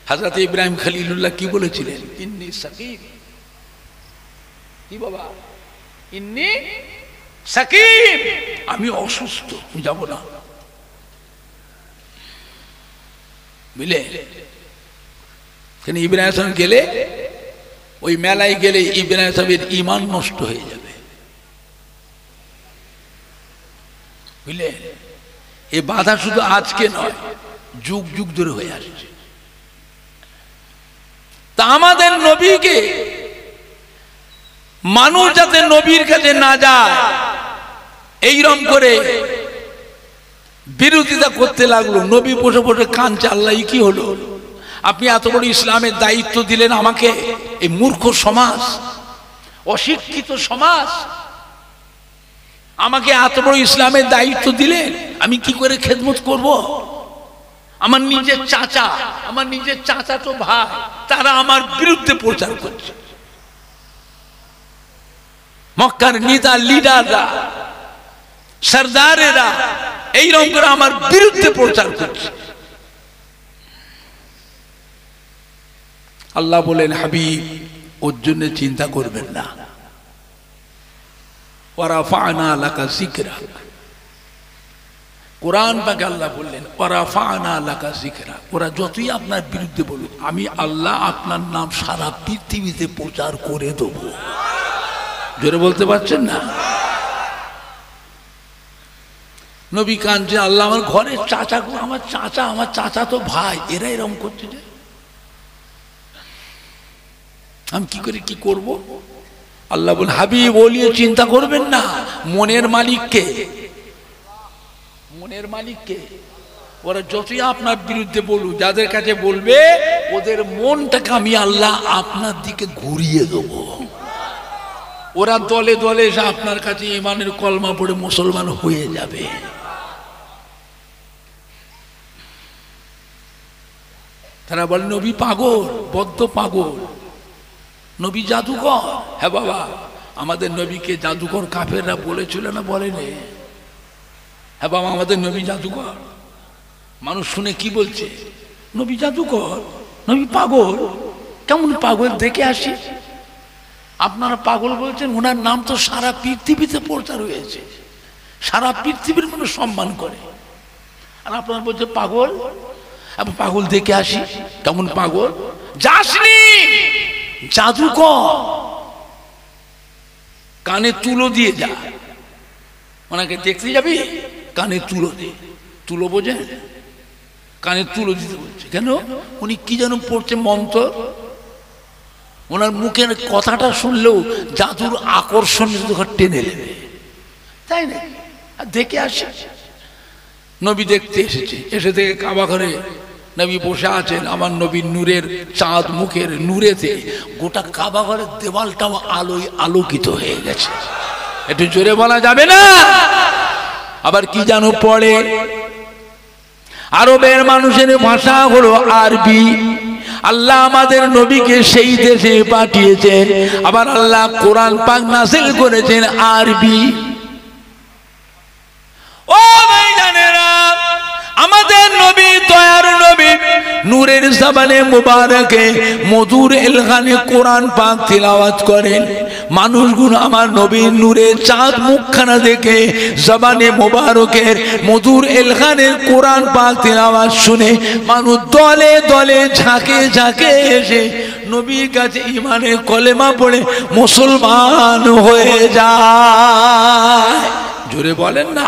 হযরত ইব্রাহিম খলিলুল্লাহ কি বলেছিলেন? ইন্নী সাকিব। কি বাবা? ইন্নী সাকিব, আমি অসুস্থ, যাব না। বুঝলে, ইব্রাহিম গেলে, ওই মেলায় গেলে ইব্রাহিমের ঈমান নষ্ট হয়ে যাবে। বুঝলে, এ বাধা শুধু আজকে নয়, যুগ যুগ ধরে হয়ে আসছে। তা আমাদের নবীকে মানুষ যাতে নবীর কাছে না যায়, এইরকম করে বিরোধিতা করতে লাগলো। নবী বসে বসে কাঁদছে, আল্লাহ কি হলো? আপনি এত বড় ইসলামের দায়িত্ব দিলেন আমাকে, এই মূর্খ সমাজ, অশিক্ষিত সমাজ আমাকে এত বড় ইসলামের দায়িত্ব দিলেন, আমি কি করে খেদমত করব? আমার নিজের চাচা, আমার নিজের চাচাতো ভাই, তারা আমার বিরুদ্ধে প্রচার করছে। মক্কার নেতা লিডাররা, সরদারেরা এইরকম করে আমার বিরুদ্ধে প্রচার করছে। আল্লাহ বলেন, হাবিব ওর জন্য চিন্তা করবেন না। ওয়ারাফা'না লাকা যিকরাক। কোরআন পাকে আল্লাহ বললেন, ওয়ারাফা'না লাকা যিকরাক। ওরা যতই আপনার বিরুদ্ধে বলুক, আমি আল্লাহ আপনার নাম সারা পৃথিবীতে প্রচার করে দেব। জোরে বলতে পারছেন না? নবী কাঁদছে, আল্লাহ আমার ঘরের চাচা, আমার চাচা, আমার চাচা তো ভাই, এরা এরকম করছে, যে আমি কি করে কি করব? আল্লাহ বলেন, হাবিব বলিয়ে চিন্তা করবেন না, মনের মালিককে, মনের মালিককে। ওরা যতই আপনার বিরুদ্ধে বলুক, যাদের কাছে বলবে, ওদের মনটাকে আমি আল্লাহ আপনার দিকে ঘুরিয়ে দেব। ওরা দলে দলে এসে আপনার কাছে ঈমানের কলমা পড়ে মুসলমান হয়ে যাবে। তারা বলে নবী পাগল, বদ্ধ পাগল, নবী জাদুকর। হ্যাঁ বাবা, আমাদের নবীকে জাদুকর কাফেররা বলেছিল না, বলেনি? হ্যাঁ বাবা, আমাদের নবী জাদুকর। মানুষ শুনে কি বলছে? নবী জাদুকর, নবী পাগল। কেমন পাগল দেখে আসি। আপনারা পাগল বলছেন, ওনার নাম তো সারা পৃথিবীতে প্রচার হয়েছে, সারা পৃথিবীর মানুষ সম্মান করে। আর আপনারা বলছে পাগল। আবার পাগল দেখে আসি, কেমন পাগল? যাসনি, জাদুকর, কানে তুলো দিয়ে যা। ওনাকে দেখতে যাবি, কানে তুলো দিয়ে, তুলো বোঝেন, কানে তুলো দিতে বলছে। কেন? উনি কি যেন পড়ছে মন্ত্র, ওনার মুখের কথাটা শুনলেও জাদুর আকর্ষণ টেনে নেবে, তাই না? দেখে আসে, নবী দেখতে এসেছে, এসে থেকে কাবা ঘরে নবী বসে আছেন। আমার নবীর নূরের চাঁদ মুখের নূরেতে গোটা কাবা ঘরের দেওয়ালটাও আলোয় আলোকিত হয়ে গেছে। একটু জোরে বলা যাবে না? আবার কি জানো পড়ে, আরবের মানুষের ভাষা হলো আরবি। আল্লাহ আমাদের নবীকে সেই দেশে পাঠিয়েছেন, আবার আল্লাহ কোরআন পাক নাযিল করেছেন আরবি। ও ভাইজানেরা, আমাদের নবী, দয়ার নবী, নূরের জবানে মুবারকে মধুর এলহানে কোরআন পাক তিলাওয়াত করেন। মানুষগুলো আমার নবীর নূরের চাঁদ মুখখানা দেখে জবানে মুবারকের মধুর এলহানের কোরআন পাক তিলাওয়াত শুনে মানুষ দলে দলে ঝাঁকে ঝাঁকে এসে নবীর কাছে ঈমানের কলেমা পড়ে মুসলমান হয়ে যায়। জোরে বলেন না?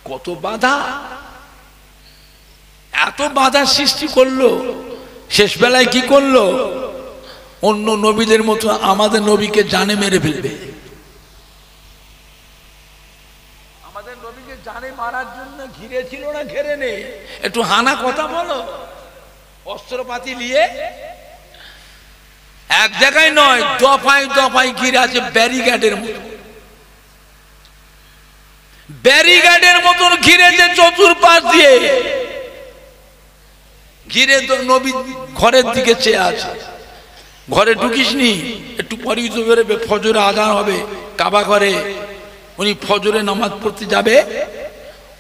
কত বাধা, এত বাধা সৃষ্টি করলো। শেষ বেলায় কি করলো? অন্য নবীদের মতো আমাদের নবীকে জানে মেরে ফেলবে। আমাদের নবীকে জানে মারার জন্য ঘিরে ছিল না ঘেরে নেই? একটু হানা কথা বলো। অস্ত্রপাতি নিয়ে এক জায়গায় নয়, দফায় দফায় ঘিরে আছে, ব্যারিকেডের মতো, ব্যারিকেডের মতন ঘিরেছে চতুর্পাশ দিয়ে। ঘিরে তো নবী ঘরের দিকে চেয়ে আছে। ঘরে ঢুকিসনি, একটু পরেই তো বেরোবে, ফজরে আজান হবে কাবা ঘরে। উনি ফজরে নামাজ পড়তে যাবে,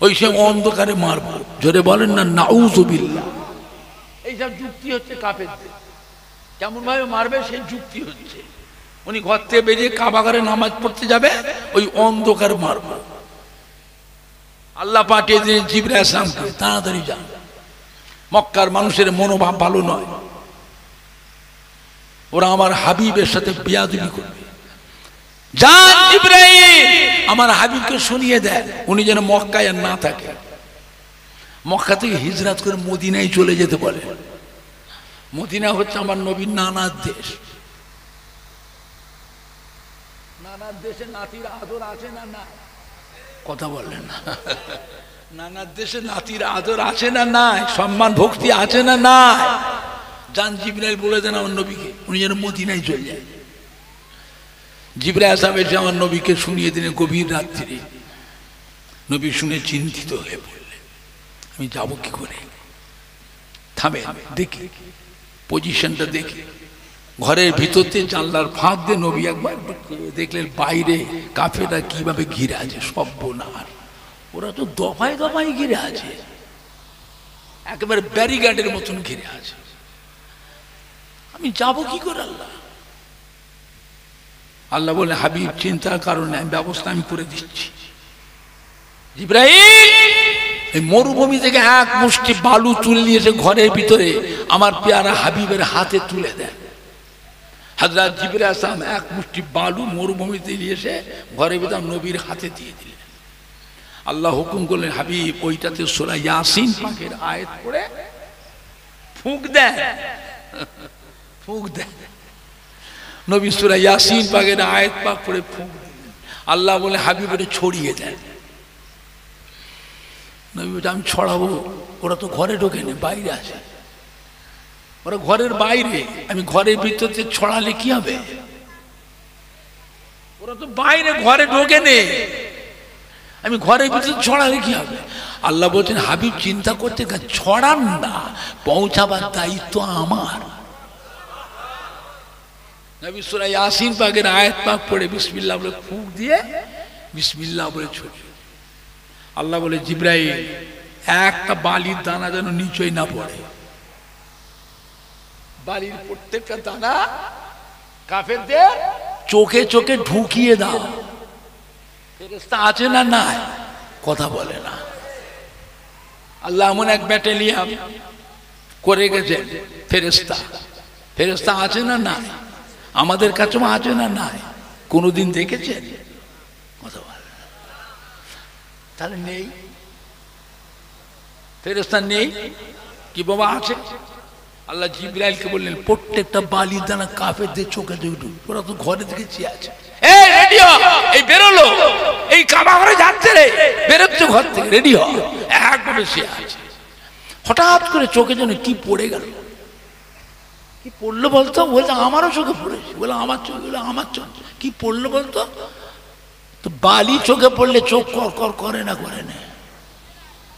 ওই সময় অন্ধকারে মারবো। জোরে বলেন না নাউযুবিল্লাহ। এইসব যুক্তি হচ্ছে কাফেরদের, কেমন ভাবে মারবে সেই যুক্তি হচ্ছে। উনি ঘর থেকে বেরিয়ে কাবা ঘরে নামাজ পড়তে যাবে, ওই অন্ধকারে মারবো। আল্লাহ পাঠিয়ে দিন জিবরাইল আলাইহিস সালামকে, তাড়াতাড়ি যান। মক্কার মানুষের মনোভাব ভালো নয়, ওরা আমার হাবিবের সাথে বেয়াদবি করবে। যান জিবরাইল, আমার হাবিবকে শুনিয়ে দেন, উনি যেন মক্কায় আর না থাকে। মক্কা থেকে হিজরত করে মদিনায় চলে যেতে বলে। মদিনা হচ্ছে আমার নবীর নানার দেশ। নানার দেশে নাতির আদর আছে না? না, কথা বললেন না? নানার দেশে নাতির আদর আছে না নাই? সম্মান ভক্তি আছে না নাই? যান জিবরাইল বলে দেন আমার নবীকে, উনি যেন মদিনায় চলে যায়। জিবরাইল সাহেব এসে আমার নবীকে শুনিয়ে দিলেন গভীর রাত্রি। নবী শুনে চিন্তিত হয়ে পড়লেন, আমি যাব কি করে? থামে দেখি, পজিশনটা দেখি। ঘরের ভিতর দিয়ে জানলার ফাঁক দিয়ে নবী একবার দেখলেন বাইরে কাফেররা কিভাবে ঘিরে আছে। সর্বনাশ, ওরা তো দফায় দফায় ঘিরে আছে, একেবারে ব্যারিকেডের মতন ঘিরে আছে। আমি যাব কি করে? আল্লাহ আল্লাহ বলে, হাবিব চিন্তার কারণে ব্যবস্থা আমি করে দিচ্ছি। জিবরাইল এই মরুভূমি থেকে এক মুষ্টি বালু তুলে নিয়ে এসে ঘরের ভিতরে আমার পেয়ারা হাবিবের হাতে তুলে দেন। হযরত জিবরাইল আলাইহিস সালাম এক মুষ্টি বালু মরুভূমিতে নিয়ে এসে ঘরের ভিতরে নবীর হাতে দিয়ে দিলেন। আল্লাহ হুকুম করলেন, হাবিব ওইটাতে সূরা ইয়াসিন পাকের আয়াত পড়ে ফুঁক দেন, ফুঁক দেন। নবী সূরা ইয়াসিন পাকের আয়াত পাক পড়ে ফুঁক দিলেন। আল্লাহ বলে, হাবিব ওটা ছড়িয়ে দেন। নবী বলে, আমি ছড়াবো? ওরা তো ঘরে ঢোকে না, বাইরে আছে। ওরা ঘরের বাইরে, আমি ঘরের ভিতরে ছড়ালে কি হবে? ওরা তো বাইরে, ঘরে ঢোকে নে, আমি ঘরের ভিতরে ছড়ালে কি হবে? আল্লাহ বলছেন, হাবিব চিন্তা করতে ছড়ান না, পৌঁছাবার দায়িত্ব আমার। নবী সূরা ইয়াসিন পাকের আয়াত পাক পড়ে বিসমিল্লাহ বলে ফুঁক দিয়ে বিসমিল্লাহ বলে ছড়িয়ে। আল্লাহ বলে, জিবরাইল একটা বালির দানা যেন নিচেই না পড়ে। বালির প্রত্যেকটা দানা কাফেরদের চোখে চোখে ঢুকিয়ে দাও। ফেরেশতা আছে না নাই? কথা বলে না। আল্লাহ এমন এক ব্যাটালিয়ান করে গেছে ফেরেশতা। ফেরেশতা আছে না না? আমাদের কাছেও আছে না নাই? কোনোদিন দেখেছেন? কথা বল। তাহলে নেই, ফেরেশতা নেই কি বাবা? আছে। আল্লাহ জিবরাইলকে বললেন প্রত্যেকটা বালির দানা কাফেরদের চোখে দেখুন, ওরা তো ঘরে থেকে চেয়ে আছে। এই রেডি হ, এই বেরোলো, এই কাবা ঘরে যাচ্ছে রে, বেরোচ্ছে ঘর থেকে, রেডি হ। একভাবে সে আছে। হঠাৎ করে চোখে যেন কি পড়ে গেল। কি পড়লো বলতো? বলতো আমারও চোখে পড়েছে। বলে আমার চোখ, বলে আমার চোখ। কি পড়লো বলতো? তো বালি চোখে পড়লে চোখ কর কর করে না? করে না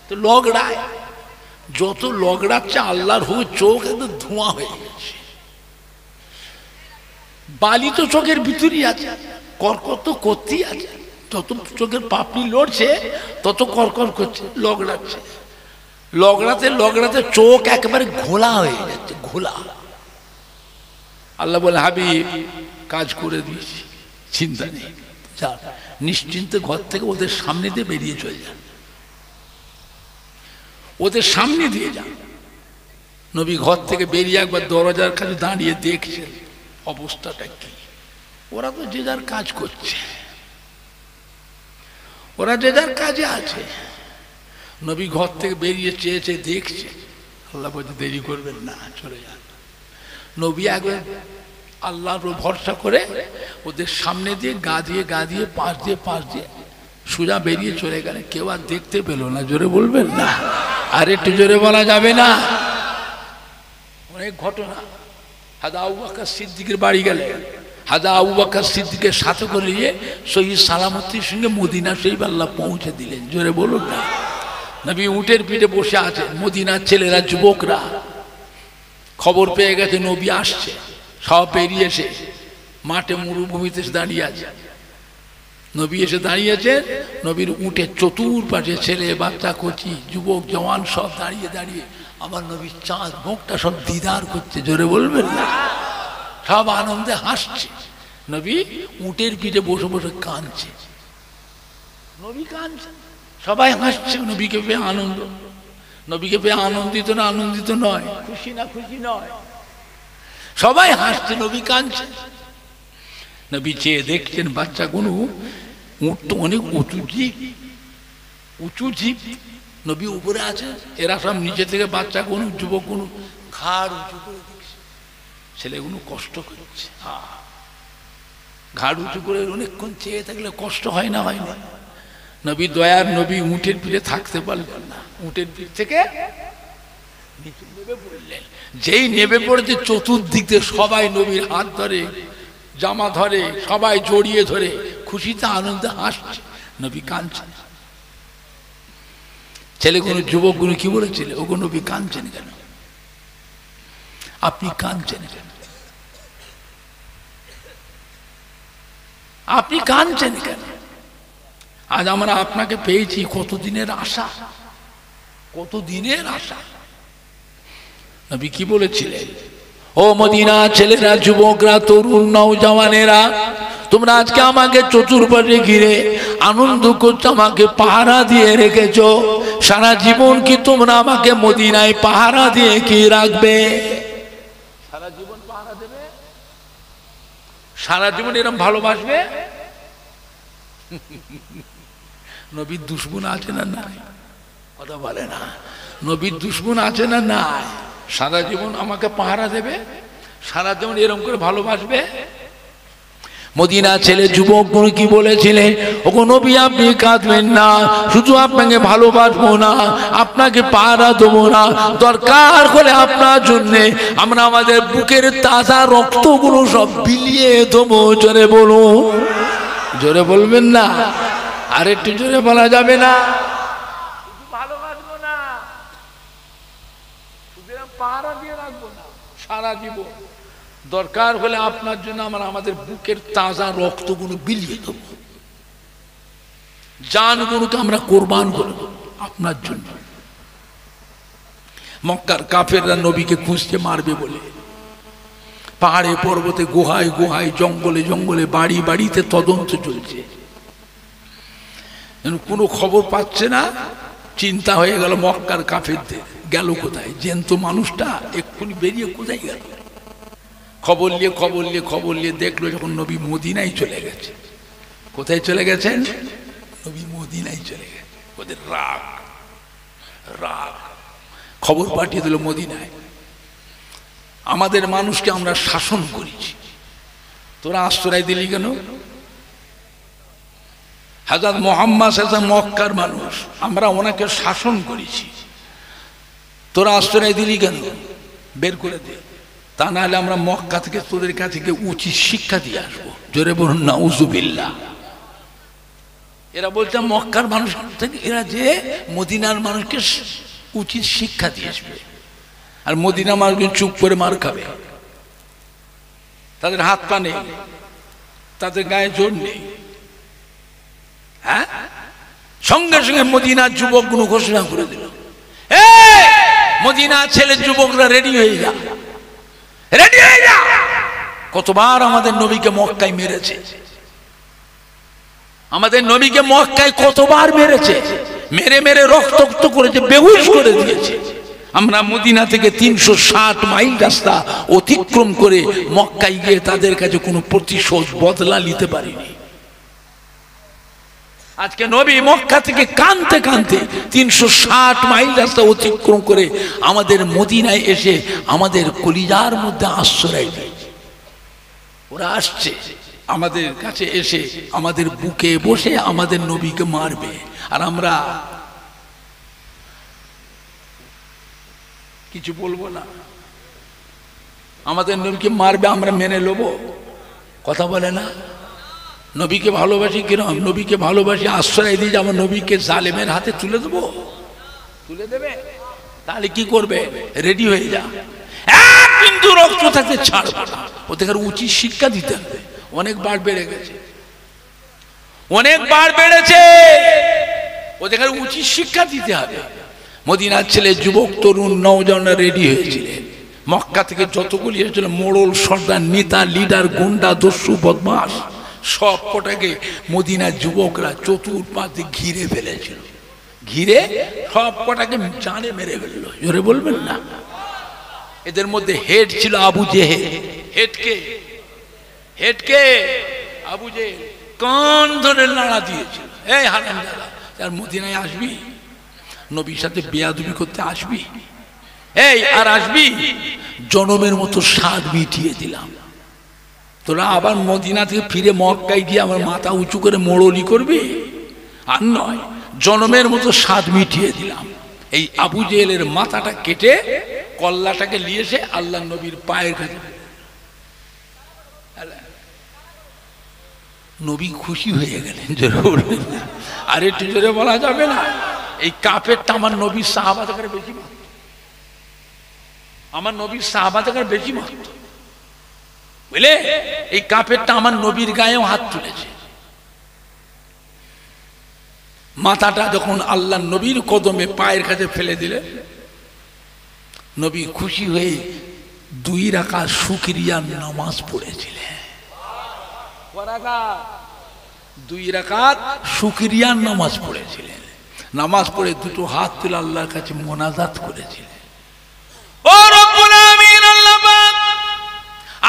তো লগড়ায়। যত লগড়াচ্ছে আল্লাহর হুকুমে চোখ একদম ধোঁয়া হয়ে গেছে। বালি তো চোখের ভিতরই আছে, কর্কর তো করতেই আছে। যত চোখের পাপড়ি লড়ছে তত কর্কর করছে, লগড়াচ্ছে। লগড়াতে লগড়াতে চোখ একেবারে ঘোলা হয়ে যাচ্ছে, ঘোলা। আল্লাহ বলে হাবিব কাজ করে দিয়েছি, চিন্তা নেই, যা নিশ্চিন্তে ঘর থেকে ওদের সামনে দিয়ে বেরিয়ে চলে যান, ওদের সামনে দিয়ে যান। নবী ঘর থেকে বেরিয়ে একবার দরজার কাছে দাঁড়িয়ে দেখছেন অবস্থাটা কি। ওরা তো যে যার কাজ করছে, ওরা যে যার কাজে আছে। নবী ঘর থেকে বেরিয়ে চেয়েছে, দেখছে। আল্লাহ বলছে দেরি করবেন না, চলে যান। নবী একবার আল্লাহর ভরসা করে ওদের সামনে দিয়ে গা দিয়ে পাশ দিয়ে সোজা বেরিয়ে চলে গেলে। কেউ আর দেখতে পেল না। জোরে বলবেন না, আর একটু জোরে বলা যাবে না? অনেক ঘটনা। হাজা আবু বকর সিদ্দিকের বাড়ি গেলে হাজা আবু বকর সিদ্দিকের সাথে করে নিয়ে সহি সালামতির সঙ্গে মদিনা শরীফ আল্লাহ পৌঁছে দিলেন। জোরে বলুন না। নবী উটের পিঠে বসে আছেন। মদিনার ছেলেরা, যুবকরা খবর পেয়ে গেছে নবী আসছে। সব পেরিয়ে এসে মাঠে মরুভূমিতে দাঁড়িয়ে আছে। নবী এসে দাঁড়িয়েছেন। নবীর উটের চতুর্পাশে ছেলে, বাচ্চা, কচি, যুবক, জওয়ান সব দাঁড়িয়ে দাঁড়িয়ে আমার নবীর চাঁদ মুখটা সব দিদার করছে। জোরে বলবেন না? সব আনন্দে হাসছে। নবী উটের পিঠে বসে বসে কাঁদছে। নবী কাঁদছে, সবাই হাসছে। নবীকে পেয়ে আনন্দ। নবীকে পেয়ে আনন্দিত না আনন্দিত নয়, খুশি না খুশি নয়, সবাই হাসছে, নবী কাঁদছে। নবী চেয়ে দেখছেন বাচ্চাগুলো। উট তো অনেক উঁচু জীব, উঁচু জীব। নবী উপরে আছে, এরা সব নিচে থেকে বাচ্চাগুলো, যুবকগুলো ঘাড় উঁচু করে দেখছে। ছেলেগুলো কষ্ট করছে। ঘাড় উঁচু করে অনেকক্ষণ চেয়ে থাকলে কষ্ট হয় না? হয় না? নবী দয়ার নবী উটের পিঠে থাকতে পারলেন না। উটের পিঠ থেকে নিচে নেমে পড়লেন। যেই নেমে পড়েছে চতুর্দিকে সবাই নবীর হাত ধরে, জামা ধরে, সবাই জড়িয়ে ধরে খুশিতে আনন্দে হাসছে। নবী কাঁদছেন। ছেলেগুলো, যুবকগুলো কি বলেছিল? ওগো নবী কাঁদছেন কেন? আপনি কাঁদছেন কেন? আপনি কাঁদছেন কেন? আজ আমরা আপনাকে পেয়েছি, কতদিনের আশা, কতদিনের আশা। নবী কি বলেছিলেন? ও মদিনা ছেলেরা, যুবকরা, তরুণ নওজওয়ানেরা, তোমরা আজকে আমাকে চতুর্পাশে ঘিরে আনন্দ করছো, আমাকে পাহারা দিয়ে রেখেছো। সারা জীবন কি তোমরা আমাকে মদিনায় পাহারা দিয়ে কি রাখবে? সারা জীবন পাহারা দেবে? সারা জীবন এরকম ভালোবাসবে? নবীর দুশমন আছে না নাই? কথা বলে না। নবীর দুশমন আছে না নাই? সারা জীবন আমাকে পাহারা দেবে, সারা জীবন এরকম করে ভালোবাসবে। মদিনা ছেলে যুবকগুলো কি বলেছিলেন? ওগো নবী আপনি কাঁদবেন না, শুধু আপনাকে ভালোবাসবো না, আপনাকে পাহারা দেবো না, দরকার হলে আপনার জন্যে আমরা আমাদের বুকের তাজা রক্তগুলো সব বিলিয়ে দেবো। জোরে বলুন, জোরে বলবেন না, আর একটু জোরে বলা যাবে না? ভালোবাসবো না, পাহারা দিয়ে রাখবো না, সারা জীবন দরকার হলে আপনার জন্য আমরা আমাদের বুকের তাজা রক্তগুলো বিলিয়ে দেব, জানগুলোকে আমরা কোরবান করব আপনার জন্য। মক্কার কাফেররা নবীকে খুঁজতে মারবে বলে পাহাড়ে পর্বতে, গুহায় গুহায়, জঙ্গলে জঙ্গলে, বাড়ি বাড়িতে তদন্ত চলছে। কোনো খবর পাচ্ছে না। চিন্তা হয়ে গেল মক্কার কাফেরদের, গেল কোথায়? জ্যান্ত মানুষটা এক্ষুনি বেরিয়ে কোথায় গেল? খবর নিয়ে দেখলো যখন নবী মদিনায় চলে গেছে। কোথায় চলে গেছেন? নবী মদিনায় চলে গেছে। ওদের রাগ, খবর পাঠিয়ে দিল মদিনায়, আমাদের মানুষকে আমরা শাসন করেছি, তোরা আশ্রয় দিলি কেন? হযরত মুহাম্মদ সাল্লাল্লাহু আলাইহি ওয়াসাল্লাম মক্কার মানুষ, আমরা ওনাকে শাসন করেছি, তোরা আশ্রয় দিলি কেন? বের করে দে, তা না হলে আমরা মক্কা থেকে তোদের কাছে গিয়ে উচিত শিক্ষা দিয়ে আসবো। জোরে বলুন নাউজুবিল্লাহ। এরা বলছে মক্কার মানুষ থেকে এরা যে মদিনার মানুষকে উচিত শিক্ষা দিয়ে আসবে, আর মদিনা মানুষ চুপ করে মার খাবে। তাদের হাত পা নেই, তাদের গায়ে জোর নেই। হ্যাঁ, সঙ্গে সঙ্গে মদিনার যুবকগুলো ঘোষণা করে দিল, মদিনা ছেলে যুবকরা রেডি হয়ে যা। কতবার আমাদের নবীকে মক্কায় মেরেছে, আমাদের নবীকে মক্কায় কতবার মেরেছে, মেরে রক্তাক্ত করেছে, বেহুশ করে দিয়েছে। আমরা মদিনা থেকে 360 মাইল রাস্তা অতিক্রম করে মক্কায় গিয়ে তাদের কাছে কোনো প্রতিশোধ বদলা নিতে পারিনি। আজকে নবী মক্কা থেকে কাঁদতে 360 মাইল রাস্তা অতিক্রম করে আমাদের মদিনায় এসে আমাদের কলিজার মধ্যে আশ্রয় দিয়েছে। ওরা আসছে আমাদের কাছে, এসে আমাদের বুকে বসে আমাদের নবীকে মারবে, আর আমরা কিছু বলবো না। আমাদের নবীকে মারবে, আমরা মেনে নেব? কথা বলে না। নবীকে ভালোবাসি কিরম? নবীকে ভালোবাসি, আশ্রয় দিয়ে আমার নবীকে জালেমের হাতে তুলে দেবো? তুলে দেবে? তাহলে কি করবে? রেডি হয়ে যা, কিন্তু রক্ত থাকতে ছাড়বো না। ওদের উচিত শিক্ষা দিতে হবে। অনেকবার বেড়ে গেছে, অনেকবার বেড়েছে, ওদের উচিত শিক্ষা দিতে হবে। মদিনার ছেলে যুবক তরুণ নওজওয়ানরা রেডি হয়েছিলেন। মক্কা থেকে যতগুলি এসেছিল মোড়ল সর্দার নেতা লিডার গুন্ডা দস্যু বদমাস সব কটাকে মদিনার যুবকরা চতুর্পাশে ঘিরে ফেলেছিল। ঘিরে সব কটাকে জানে মেরে ফেললো। জোরে বলবেন না। এদের মধ্যে হেড ছিল আবু জেহেল। হেডকে আবু জেহেল কান ধরে নাড়া দিয়েছিল, এই হারামজাদা, আর মদিনায় আসবি, নবীর সাথে বেয়াদবি করতে আসবি, এই আর আসবি, জনমের মতো স্বাদ মিটিয়ে দিলাম। তোরা আবার মদিনা থেকে ফিরে মক্কায় গিয়ে আমার মাথা উঁচু করে মোড়লি করবি? আর নয়, জনমের মতো স্বাদ মিটিয়ে দিলাম। এই আবু জেহেলের মাথাটা কেটে কল্লাটাকে নিয়ে এসে আল্লাহ নবীর পায়ের কাছে, নবী খুশি হয়ে গেলেন। জোরে বলবেন না। আর একটু জোরে বলা যাবে না? এই কাফেরটা আমার নবীর সাহাবা থেকে বেশি মারত, আমার নবীর সাহাবা থেকে বেশি মারত, বুঝলে? এই কাফেরটা আমার নবীর গায়েও হাত তুলেছে। মাথাটা যখন আল্লাহ নবীর কদমে পায়ের কাছে ফেলে দিলে, নবী খুশি হয়ে 2 রাকাত শুকরিয়ার নামাজ পড়েছিলেন। 2 রাকাত শুকরিয়ার নামাজ পড়েছিলেন। নামাজ পড়ে দুটো হাত তুলে আল্লাহর কাছে মোনাজাত করেছিলেন। ও রব্বুল আমিন, আল্লাহ পাক,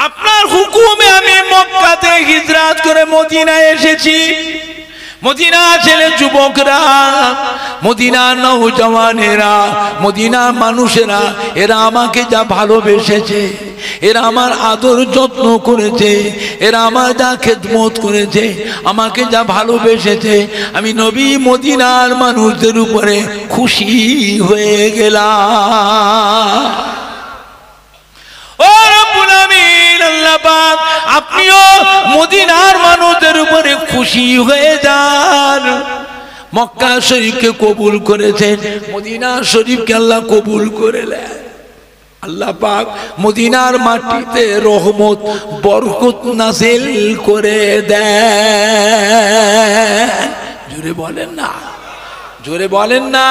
আপনার হুকুমে আমি মক্কা থেকে হিজরত করে মদিনায় এসেছি। মদিনা ছেলে যুবকরা, মদিনা নওজওয়ানেরা, মদিনা মানুষেরা, এরা আমাকে যা ভালোবেসেছে, এরা আমার আদর যত্ন করেছে, এরা আমার যা খেদমত করেছে, আমাকে যা ভালোবেসেছে, আমি নবী মদিনার মানুষদের উপরে খুশি হয়ে গেলাম। ও রব্বুল আমিন, আল্লাহ পাক, আপনিও মদিনার মানুষদের উপরে খুশি হয়ে যান। মক্কা শরীফকে কবুল করেছেন, মদিনা শরীফকে আল্লাহ কবুল করে নেন। আল্লাহ পাক মদিনার মাটিতে রহমত বরকত নাযিল করে দেন। জোরে বলেন না, জোরে বলেন না।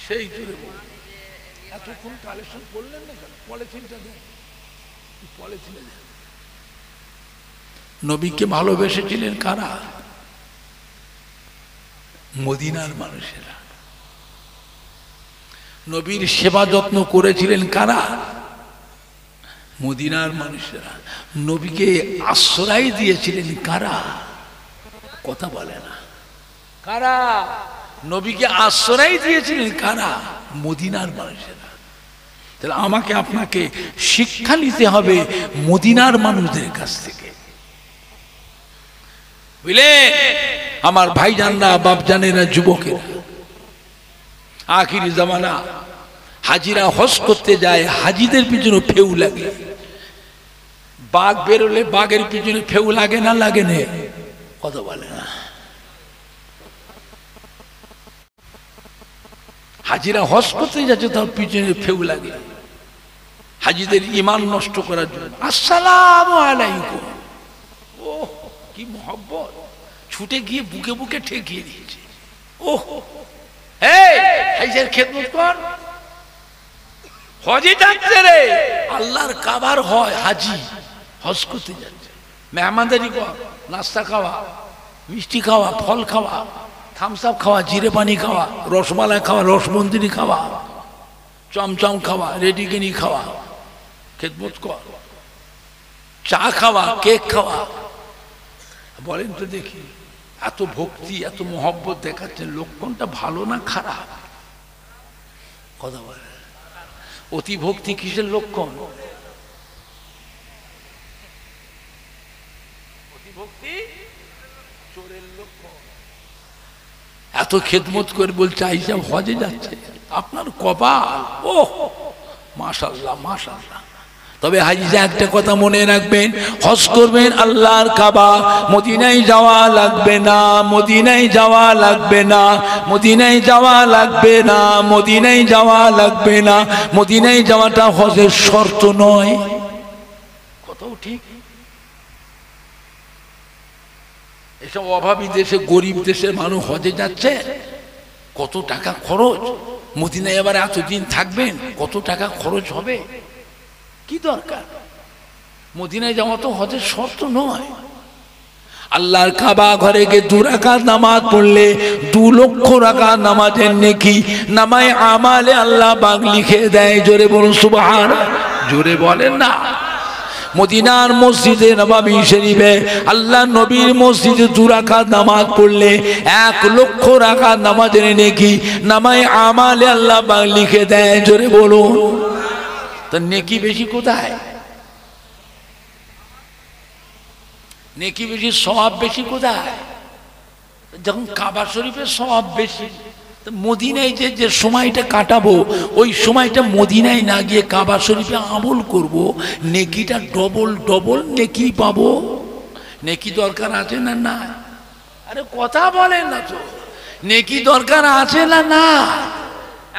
সেই জোরে বলেন। এতক্ষণ কালেকশন করলেন না কেন? পলিথিনটা দেন, পলিথিনে দেন। নবীকে ভালোবেসেছিলেন কারা? মদিনার মানুষেরা। নবীর সেবা যত্ন করেছিলেন কারা? মদিনার মানুষেরা। নবীকে আশ্রয় দিয়েছিলেন কারা? কথা বলে না। কারা নবীকে আশ্রয় দিয়েছিলেন? কারা? মদিনার মানুষেরা। তাহলে আমাকে আপনাকে শিক্ষা নিতে হবে মদিনার মানুষদের কাছ থেকে, বুঝলে? আমার ভাইজানরা, বাপজানেরা, যুবকেরা, আখিরি জামানা হাজিরা হজ করতে যায়, হাজিদের পিছনে ফেউ লাগে। বাঘ বেরোলে বাঘের পিছনে ফেউ লাগে না লাগে না? কথা বলে না। হাজিরা হজ করতে যাচ্ছে, তার পিছনে ফেউ লাগে হাজিদের ঈমান নষ্ট করার জন্য। আসসালামু আলাইকুম। ও কি মহব্বত! ছুটে গিয়ে বুকে বুকে ঠেকিয়ে দিয়েছে। ওহ, হাজির খেদমত কর। হজে যাচ্ছে রে, আল্লাহর কাবার হয়, হাজি হজ করতে যাচ্ছে। মেহমানদারি কর, নাস্তা খাওয়া, মিষ্টি খাওয়া, ফল খাওয়া, থামস আপ খাওয়া, জিরে পানি খাওয়া, রসমালাই খাওয়া, রসমন্দিরি খাওয়া, চমচম খাওয়া, রেডিগিনি খাওয়া, খেদমত কর, চা খাওয়া, কেক খাওয়া। বলেন তো দেখি, এত ভক্তি, এত মহব্বত দেখাচ্ছেন, লক্ষণটা ভালো না খারাপ? কথা বলে। অতি ভক্তি কিসের লক্ষণ? অতি ভক্তি চোরের লক্ষণ। এত খেদমত করে বলছে আইসা হজে যাচ্ছে, আপনার কপাল। ও মাশাআল্লাহ মাশাআল্লাহ। তবে হাজি সাহেব একটা কথা মনে রাখবেন, হজ করবেন আল্লাহর কাবা, মদিনায় যাওয়া লাগবে না, মদিনায় যাওয়া লাগবে না, মদিনায় যাওয়া লাগবে না, মদিনায় যাওয়া লাগবে না। মদিনায় যাওয়াটা হজের শর্ত নয়। কথাও ঠিক। এসব অভাবী দেশে, গরিব দেশের মানুষ হজে যাচ্ছে, কত টাকা খরচ। মদিনায় এবার এতদিন থাকবেন, কত টাকা খরচ হবে, কি দরকার? মদিনায় যাওয়া তো হজের শর্ত নয়। আল্লাহর কাবা ঘরে গিয়ে 2 রাকাত নামাজ পড়লে 2 লক্ষ রাকাত নামাজের নেকি নামায় আমালে আল্লাহ পাক লিখে দেয়। জোরে বলুন সুবহানাল্লাহ। জোরে বলেন না। মদিনার মসজিদে নববী শরীফে আল্লাহ নবীর মসজিদে 2 রাকাত নামাজ পড়লে 1 লক্ষ রাকাত নামাজের নেকি নামায় আমালে আল্লাহ পাক লিখে দেয়। জোরে বলুন। তো নেকি বেশি কোথায়? নেকি বেশি, সওয়াব বেশি কোথায়? যখন কাবা শরীফের সওয়াব বেশি, মদিনায় যে সময়টা কাটাবো, ওই সময়টা মদিনায় না গিয়ে কাবা শরীফে আমল করব, নেকিটা ডবল ডবল নেকি পাবো। নেকি দরকার আছে না না? আরে কথা বলেন না তো। নেকি দরকার আছে না না?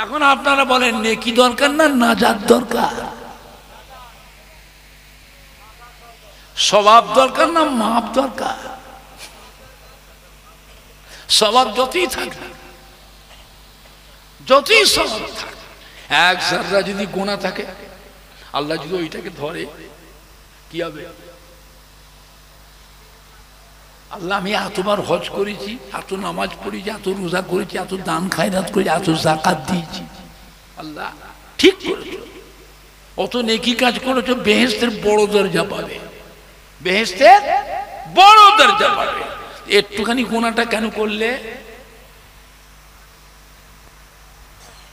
এখন আপনারা বলেন নেকি দরকার না নাজাত দরকার? সওয়াব দরকার না মাপ দরকার? সওয়াব যতই থাকে, যতই সওয়াব থাকে, 1 জাররা যদি গুনাহ থাকে, আল্লাহ যদি ওইটাকে ধরে, কি হবে? আল্লাহ আমি এতবার হজ করেছি, এত নামাজ পড়েছি, এত রোজা করেছি, এত দান খায়রাত করেছি, এত যাকাত দিয়েছি, আল্লাহ ঠিক করেছো, অত নেকি কাজ করেছো, বেহেশতের বড় দরজা পাবে, বেহেশতের বড় দরজা পাবে। একটুখানি গুনাহটা কেন করলে?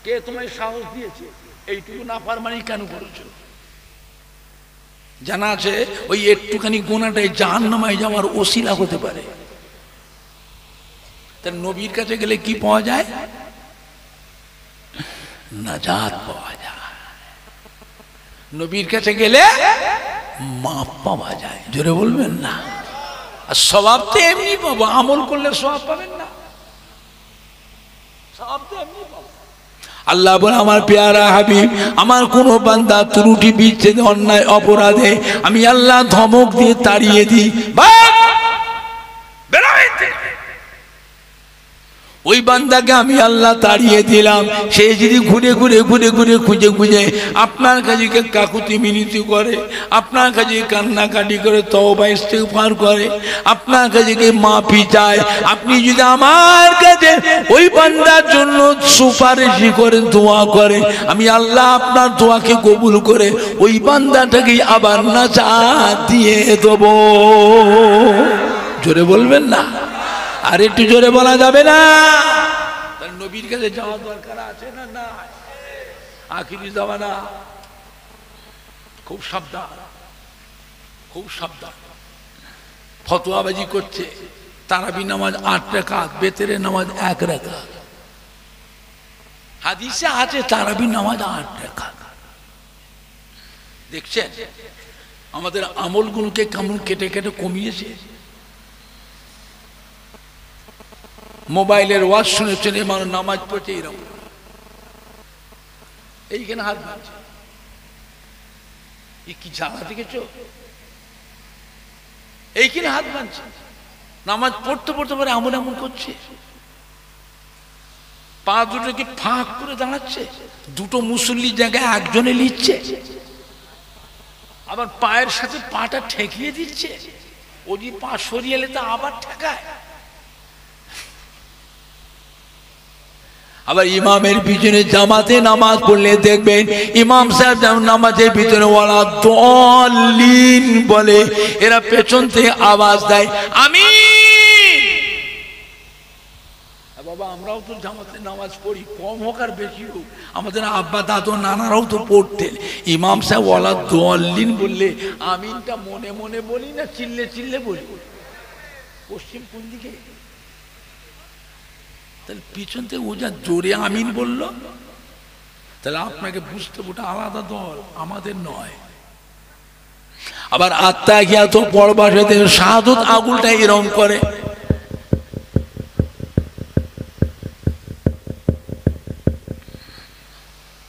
কে তোমায় সাহস দিয়েছে? এইটুকু নাফরমানি কেন করেছো? জানা আছে ওই একটুখানি গুনাহটাই জাহান্নামে যাওয়ার ওসিলা হতে পারে। তার নবীর কাছে গেলে কি পাওয়া যায়? নাজাত পাওয়া যায়। নবীর কাছে গেলে মাপ পাওয়া যায়। জোরে বলবেন না। আর সওয়াব তো এমনি পাবো, আমল করলে সওয়াব পাবেন না? সওয়াব তো এমনি পাবো। আল্লাহ বলে আমার পেয়ারা হাবিব, আমার কোন বান্দা ত্রুটি বিচ্ছেদ অন্যায় অপরাধে আমি আল্লাহ ধমক দিয়ে তাড়িয়ে দিই, ওই বান্দাকে আমি আল্লাহ তাড়িয়ে দিলাম। সে যদি ঘুরে ঘুরে ঘুরে ঘুরে খুঁজে খুঁজে আপনার কাছে কাকুতি মিনতি করে, আপনার কাছে কান্নাকাটি করে, তওবা ইস্তেগফার করে, আপনার কাছে মাফি চায়, আপনি যদি আমার কাছে ওই বান্দার জন্য সুপারিশ করে দোয়া করে, আমি আল্লাহ আপনার দোয়াকে কবুল করে ওই বান্দাটাকে আবার নাজাত দিয়ে দেবো। জোরে বলবেন না? আর একটু জোরে বলা যাবে না? তার নবীর কাছে যাওয়া দরকার আছে না? না, আখিরি জামানা। খুব সাবধান, খুব সাবধান। ফতোয়াবাজি করছে। তারাবি নামাজ 8 রাকাত, বেতেরে নামাজ 1 রাকাত। হাদিসে আছে তারাবি নামাজ 8 রাকাত। দেখছেন আমাদের আমলগুলোকে কেমন কেটে কেটে কমিয়েছে। মোবাইলের ওয়াজ শুনে শুনে মানুষ নামাজ পড়ছে এরকম, এইখানে হাত ভাঙছে। কি জ্বালা দেখেছো? এইখানে হাত ভাঙছে, নামাজ পড়তে পড়তে পারে এমন এমন করছে, পা দুটোকে ফাঁক করে দাঁড়াচ্ছে, দুটো মুসল্লির জায়গায় একজনে লিখছে, আবার পায়ের সাথে পাটা ঠেকিয়ে দিচ্ছে। ও যদি পা সরিয়ে এলে তা আবার ঠেকায়। আবার ইমামের পিছনে জামাতে নামাজ পড়লে দেখবেন ইমাম সাহেব নামাজের ভিতরে ওয়ালা দলিন বলে, এরা পেছন থেকে আওয়াজ দেয় আমিন। বাবা আমরাও তো জামাতে নামাজ পড়ি, কম হোক আর বেশি হোক, আমাদের আব্বা দাদু নানারাও তো পড়তেন। ইমাম সাহেব ওয়ালা দলিন বললে আমিনটা মনে মনে বলি না চিল্লে চিল্লে বলি? পশ্চিম কোন দিকে? তাহলে পিছন থেকে ও যা জোরে আমিন বলল, তাহলে আপনাকে বুঝতে ওটা আলাদা দল, আমাদের নয়। আবার আত্মাহিয়াত পড়বার সাথে শাহাদাত আঙুলটা এরকম করে।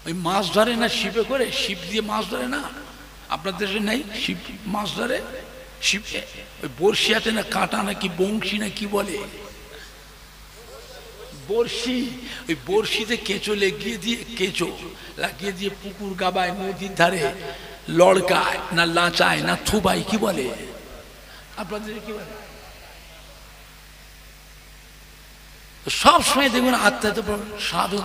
ওই মাছ ধরে না শিপে করে, শিপ দিয়ে মাছ ধরে না? আপনার দেশে নেই শিপ মাছ ধরে? শিপে ওই বড়শি আছে না, কাঁটা নাকি বংশী না কি বলে, বড়শি, ওই বড়শিতে কেঁচো লাগিয়ে দিয়ে, কেঁচো লাগিয়ে দিয়ে পুকুর গাবায়, নদীর ধারে লড়কায় না লাচায় না থুবাই, কি বলে আপনাদের কি বলে? সব সময় দেখবেন আত্মাতে সাধু।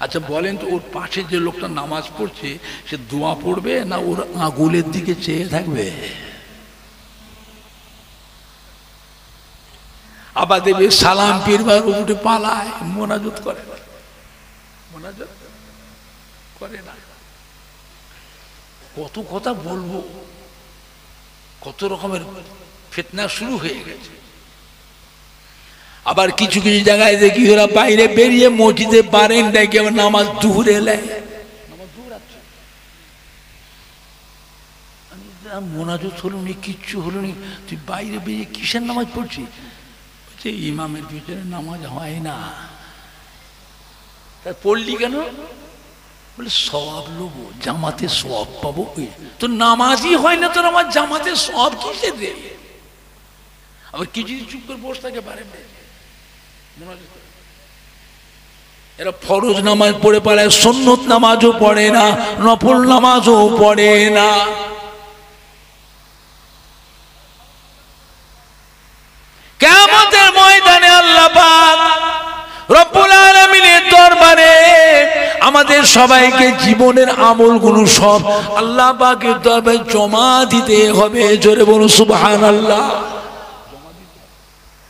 আচ্ছা বলেন তো, ওর পাশে যে লোকটা নামাজ পড়ছে সে দোয়া পড়বে না ওর আঙুলের দিকে চেয়ে থাকবে? আবার দেবে সালাম পীরবার উঠে পালায়, মোনাজাত করে না, মোনাজাত করে না। কত কথা বলবো, কত রকমের ফিতনা শুরু হয়ে গেছে। আবার কিছু কিছু জায়গায় দেখি ওরা বাইরে বেরিয়ে মসজিদে পারেন ডেকে আবার নামাজ দুহুরে এলাই, নামাজ দুহুরাচ্ছে। মোনাজাত হলো নি, কিচ্ছু হলো নি, তুই বাইরে বেরিয়ে কিসের নামাজ পড়ছিস? ইমামের ভিতরে নামাজ হয় না। তা পড়লি কেন? বলে সওয়াব নেবো, জামাতে সওয়াব পাবো। তো নামাজই হয় না, তোর আমার জামাতে সওয়াব কিসে দে? আবার কিছু চুপ করে বসে থাকে পারে। এরা ফরজ নামাজ পড়ে পালায়, সুন্নত নামাজও পড়ে না, নফল নামাজও পড়ে না। কিয়ামতের ময়দানে আল্লাহ পাক রব্বুল আলামিনের দরবারে আমাদের সবাইকে জীবনের আমলগুলো সব আল্লাহ পাকের দরবারে জমা দিতে হবে। জোরে বলুন সুবহানাল্লাহ।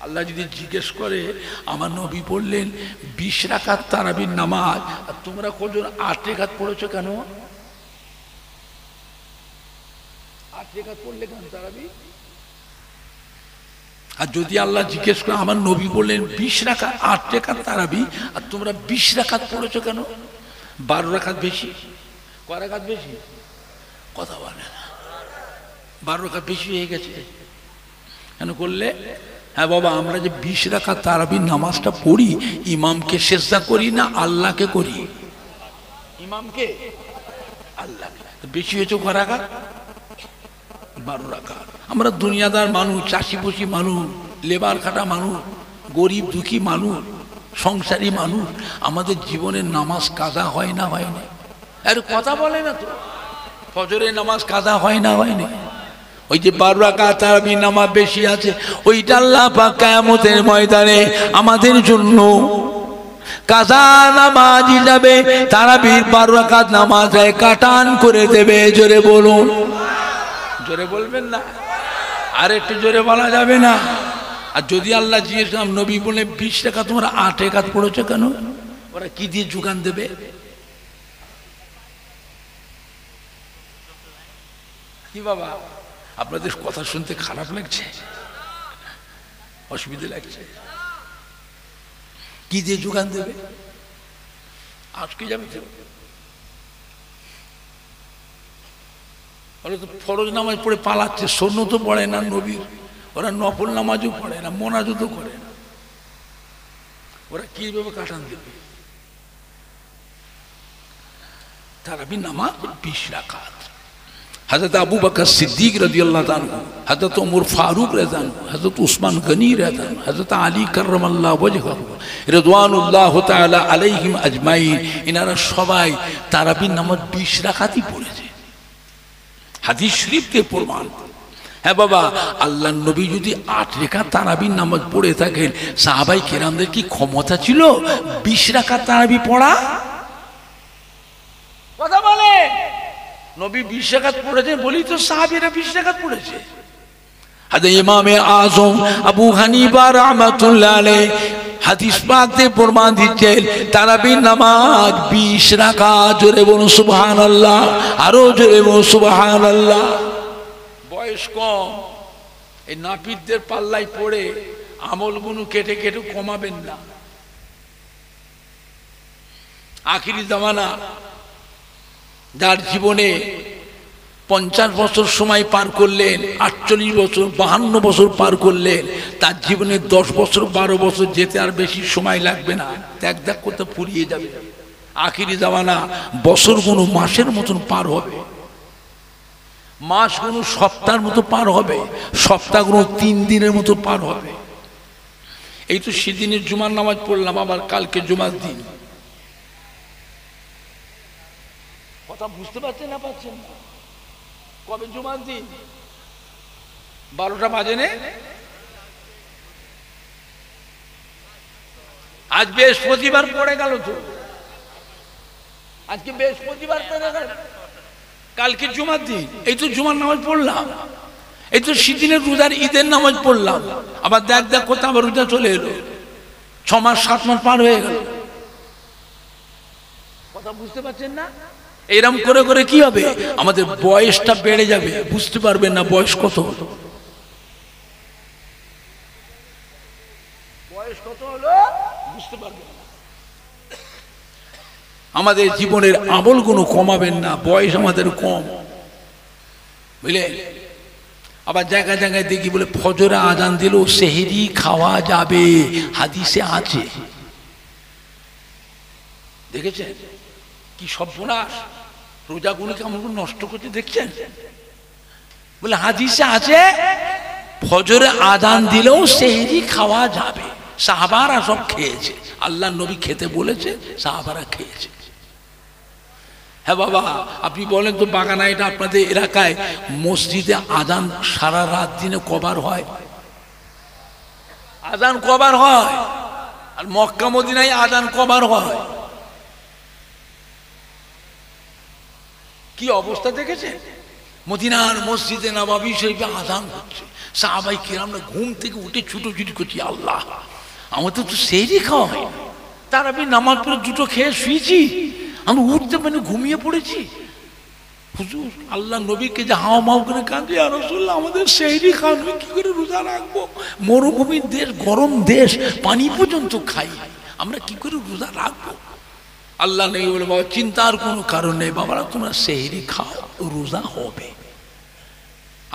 আল্লাহ যদি জিজ্ঞেস করে, আমার নবী পড়লেন 20 রাকাত তারাবির নামাজ, আর তোমরা কজন 8 রাকাত পড়েছো কেন? 8 রাকাত পড়লে কেন তারাবি? আর যদি আল্লাহ জিজ্ঞেস করে, আমার নবী বললেন 20 রাকাত 8 রাকাত তারাবি, আর তোমরা 20 রাকাত পড়েছো কেন? 12 রাকাত বেশি, কয় রাকাত বেশি? কথা বলে না, 12 রাকাত বেশি হয়ে গেছে। কেন করলে? হ্যাঁ বাবা, আমরা যে 20 রাকাত তারাবির নামাজটা পড়ি, ইমামকে সেজদা করি না আল্লাহকে করি? ইমামকে, আল্লাহকে। বেশি হয়েছে কয় রাকাত? 12 রাকাত। আমরা দুনিয়াদার মানুষ, চাষি বসি মানুষ, লেবার খাটা মানুষ, গরিব দুঃখী মানুষ, সংসারী মানুষ, আমাদের জীবনের নামাজ কাজা হয় না, হয় না? আর কথা বলে না তো, ফজরের নামাজ কাজা হয় না, হয় না? ওই যে 12 রাকাত তারাবি নামাজ বেশি আছে, ওইটা আল্লাহ পাক কিয়ামতের ময়দানে আমাদের জন্য কাজা নামাজ হিসাবে তারাবির 12 রাকাত নামাজ কাটান করে দেবে। জোরে বলুন, জোরে বলবেন না? আর একটু জোরে বলা যাবে না? আর যদি আল্লাহ জিজ্ঞেস নবী বলে 20 টাকা তোমরা 8 রাকাত পড়েছো কেন, ওরা কি দিয়ে যোগান দেবে? কি বাবা, আপনাদের কথা শুনতে খারাপ লাগছে, অসুবিধা লাগছে? কি দিয়ে যোগান দেবে? আজকে যাবে ওরা তো ফরজ নামাজ পড়ে পালাচ্ছে, সুন্নত পড়ে না নবীর, ওরা নফল নামাজও পড়ে না, মোনাজাতও করে না, ওরা কিভাবে কাটান দেবে? তারাবি নামাজ 20 রাকাত। हज़रत अबू बकर सिद्दीक रज़ियल्लाहु ताला अन्हु, हज़रत उमर फारूक रज़ियल्लाहु अन्हु, हज़रत उस्मान गनी रज़ियल्लाहु अन्हु, हज़रत अली करमल्लाहु वजहहु रिज़वानुल्लाह ताला अलैहिम अजमाइन, इनारा सबाई ताराबी नामाज 20 রাকাতই পড়েছে। হাদিস শরীফকে প্রমাণ। হ্যাঁ বাবা, আল্লাহর নবী যদি 8 রাকাত তারাবির নামাজ পড়ে থাকেন, সাহাবায়ে কেরামদের কি ক্ষমতা ছিল 20 রাকাত তারাবি পড়া? কথা বলে নবী 20 রাকাত পড়েছে বলি তো সাহাবীরা 20 রাকাত পড়েছে। হাদিস ইমামে আযম আবু হানিফা রাহমাতুল্লাহ আলাইহি হাদিস পাকে প্রমাণ দিচ্ছেন তারাবির নামাজ 20 রাকাত। জোরে বলুন সুবহানাল্লাহ, আরো জোরে বলুন সুবহানাল্লাহ। বয়স কম, এই নাপিতদের পাল্লাই পড়ে আমলগুলো কেটে কেটে কমাবেন না। আখিরি জামানা, যার জীবনে 50 বছর সময় পার করলেন, 48 বছর 52 বছর পার করলেন, তার জীবনে 10 বছর 12 বছর যেতে আর বেশি সময় লাগবে না, দেখ দেখ করতে ফুরিয়ে যাবে। আখিরি জামানা, বছরগুলো মাসের মতন পার হবে, মাসগুলো সপ্তাহের মতো পার হবে, সপ্তাহগুলো 3 দিনের মতো পার হবে। এই তো সেদিনের জুমার নামাজ পড়লাম, আবার কালকে জুমার দিন। কথা বুঝতে পারছেন না পাচ্ছেন না? কবে জুমার দিন? 12টা বাজে নে? আজ বৃহস্পতিবার পড়ে গেল তো, আজকে বৃহস্পতিবার পড়ে গেল, কালকে জুমার দিন। এই তো জুমার নামাজ পড়লাম, এই তো সেদিনের রোজার ঈদের নামাজ পড়লাম, আবার দেখ দেখ করতে আবার রোজা চলে এলো, 6 মাস 7 মাস পার হয়ে গেল। কথা বুঝতে পারছেন না? এরকম করে করে কি হবে, আমাদের বয়সটা বেড়ে যাবে, বুঝতে পারবেন না বয়স কত হলো, বয়স কত হলো বুঝতে পারবেন না। আমাদের জীবনের আমলগুলো কমাবেন না, বয়স আমাদের কম, বুঝলেন? আবার জায়গায় জায়গায় দেখি বলে ফজরে আজান দিল সেহরি খাওয়া যাবে, হাদিসে আছে, দেখেছেন? কি সর্বনাশ, রোজাগুলোকে আমরা নষ্ট করতে দেখছেন? বলে হাদিসে আছে ফজরে আজান দিলেও সেহরি খাওয়া যাবে, সাহাবারা সব খেয়েছে, আল্লাহ নবী খেতে বলেছে, সাহাবারা খেয়েছে। হ্যাঁ বাবা, আপনি বলেন তো বাগানা, এটা আপনাদের এলাকায় মসজিদে আজান সারা রাত দিনে কবার হয়? আজান কবার হয়? আর মক্কা মদিনায় আজান কবার হয়? কি অবস্থা দেখেছেন? মদিনার মসজিদে নববী শরীফে আজান হচ্ছে, সাহাবায়ে কেরামরা ঘুম থেকে উঠে ছুটোছুটি করছি, আল্লাহ আমাদের তো সেহরি খাওয়া হয়, তারাবি নামাজ পড়ে দুটো খেয়ে শুয়েছি, আমরা উঠতে পারি ঘুমিয়ে পড়েছি। হুজুর আল্লাহ নবীকে যে হাও মাও করে কাঁদে, ইয়া রাসূলুল্লাহ আমাদের সেহরি খাওয়া কি করে রোজা রাখবো, মরুভূমির দেশ, গরম দেশ, পানি পর্যন্ত খাই, আমরা কি করে রোজা রাখবো? আল্লাহ নবী বলে বাবা চিন্তার কোনো কারণ নেই, বাবারা তোমরা সেহরি খাও, রোজা হবে।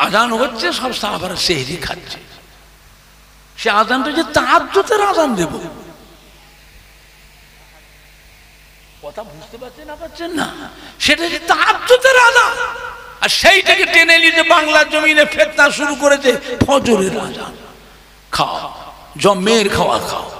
আজান হচ্ছে, সব সাহাবারা সেহরি খাচ্ছে, সে আজানটা যে তাহাজ্জুদের আজান দেব, কথা বুঝতে পারছেন না পাচ্ছেন না? সেটা যে তাহাজ্জুদের আজান, আর সেইটাকে টেনে নিয়ে বাংলার জমিনে ফিতনা শুরু করেছে ফজরের আজান। খাও, জমের খাওয়া খাও।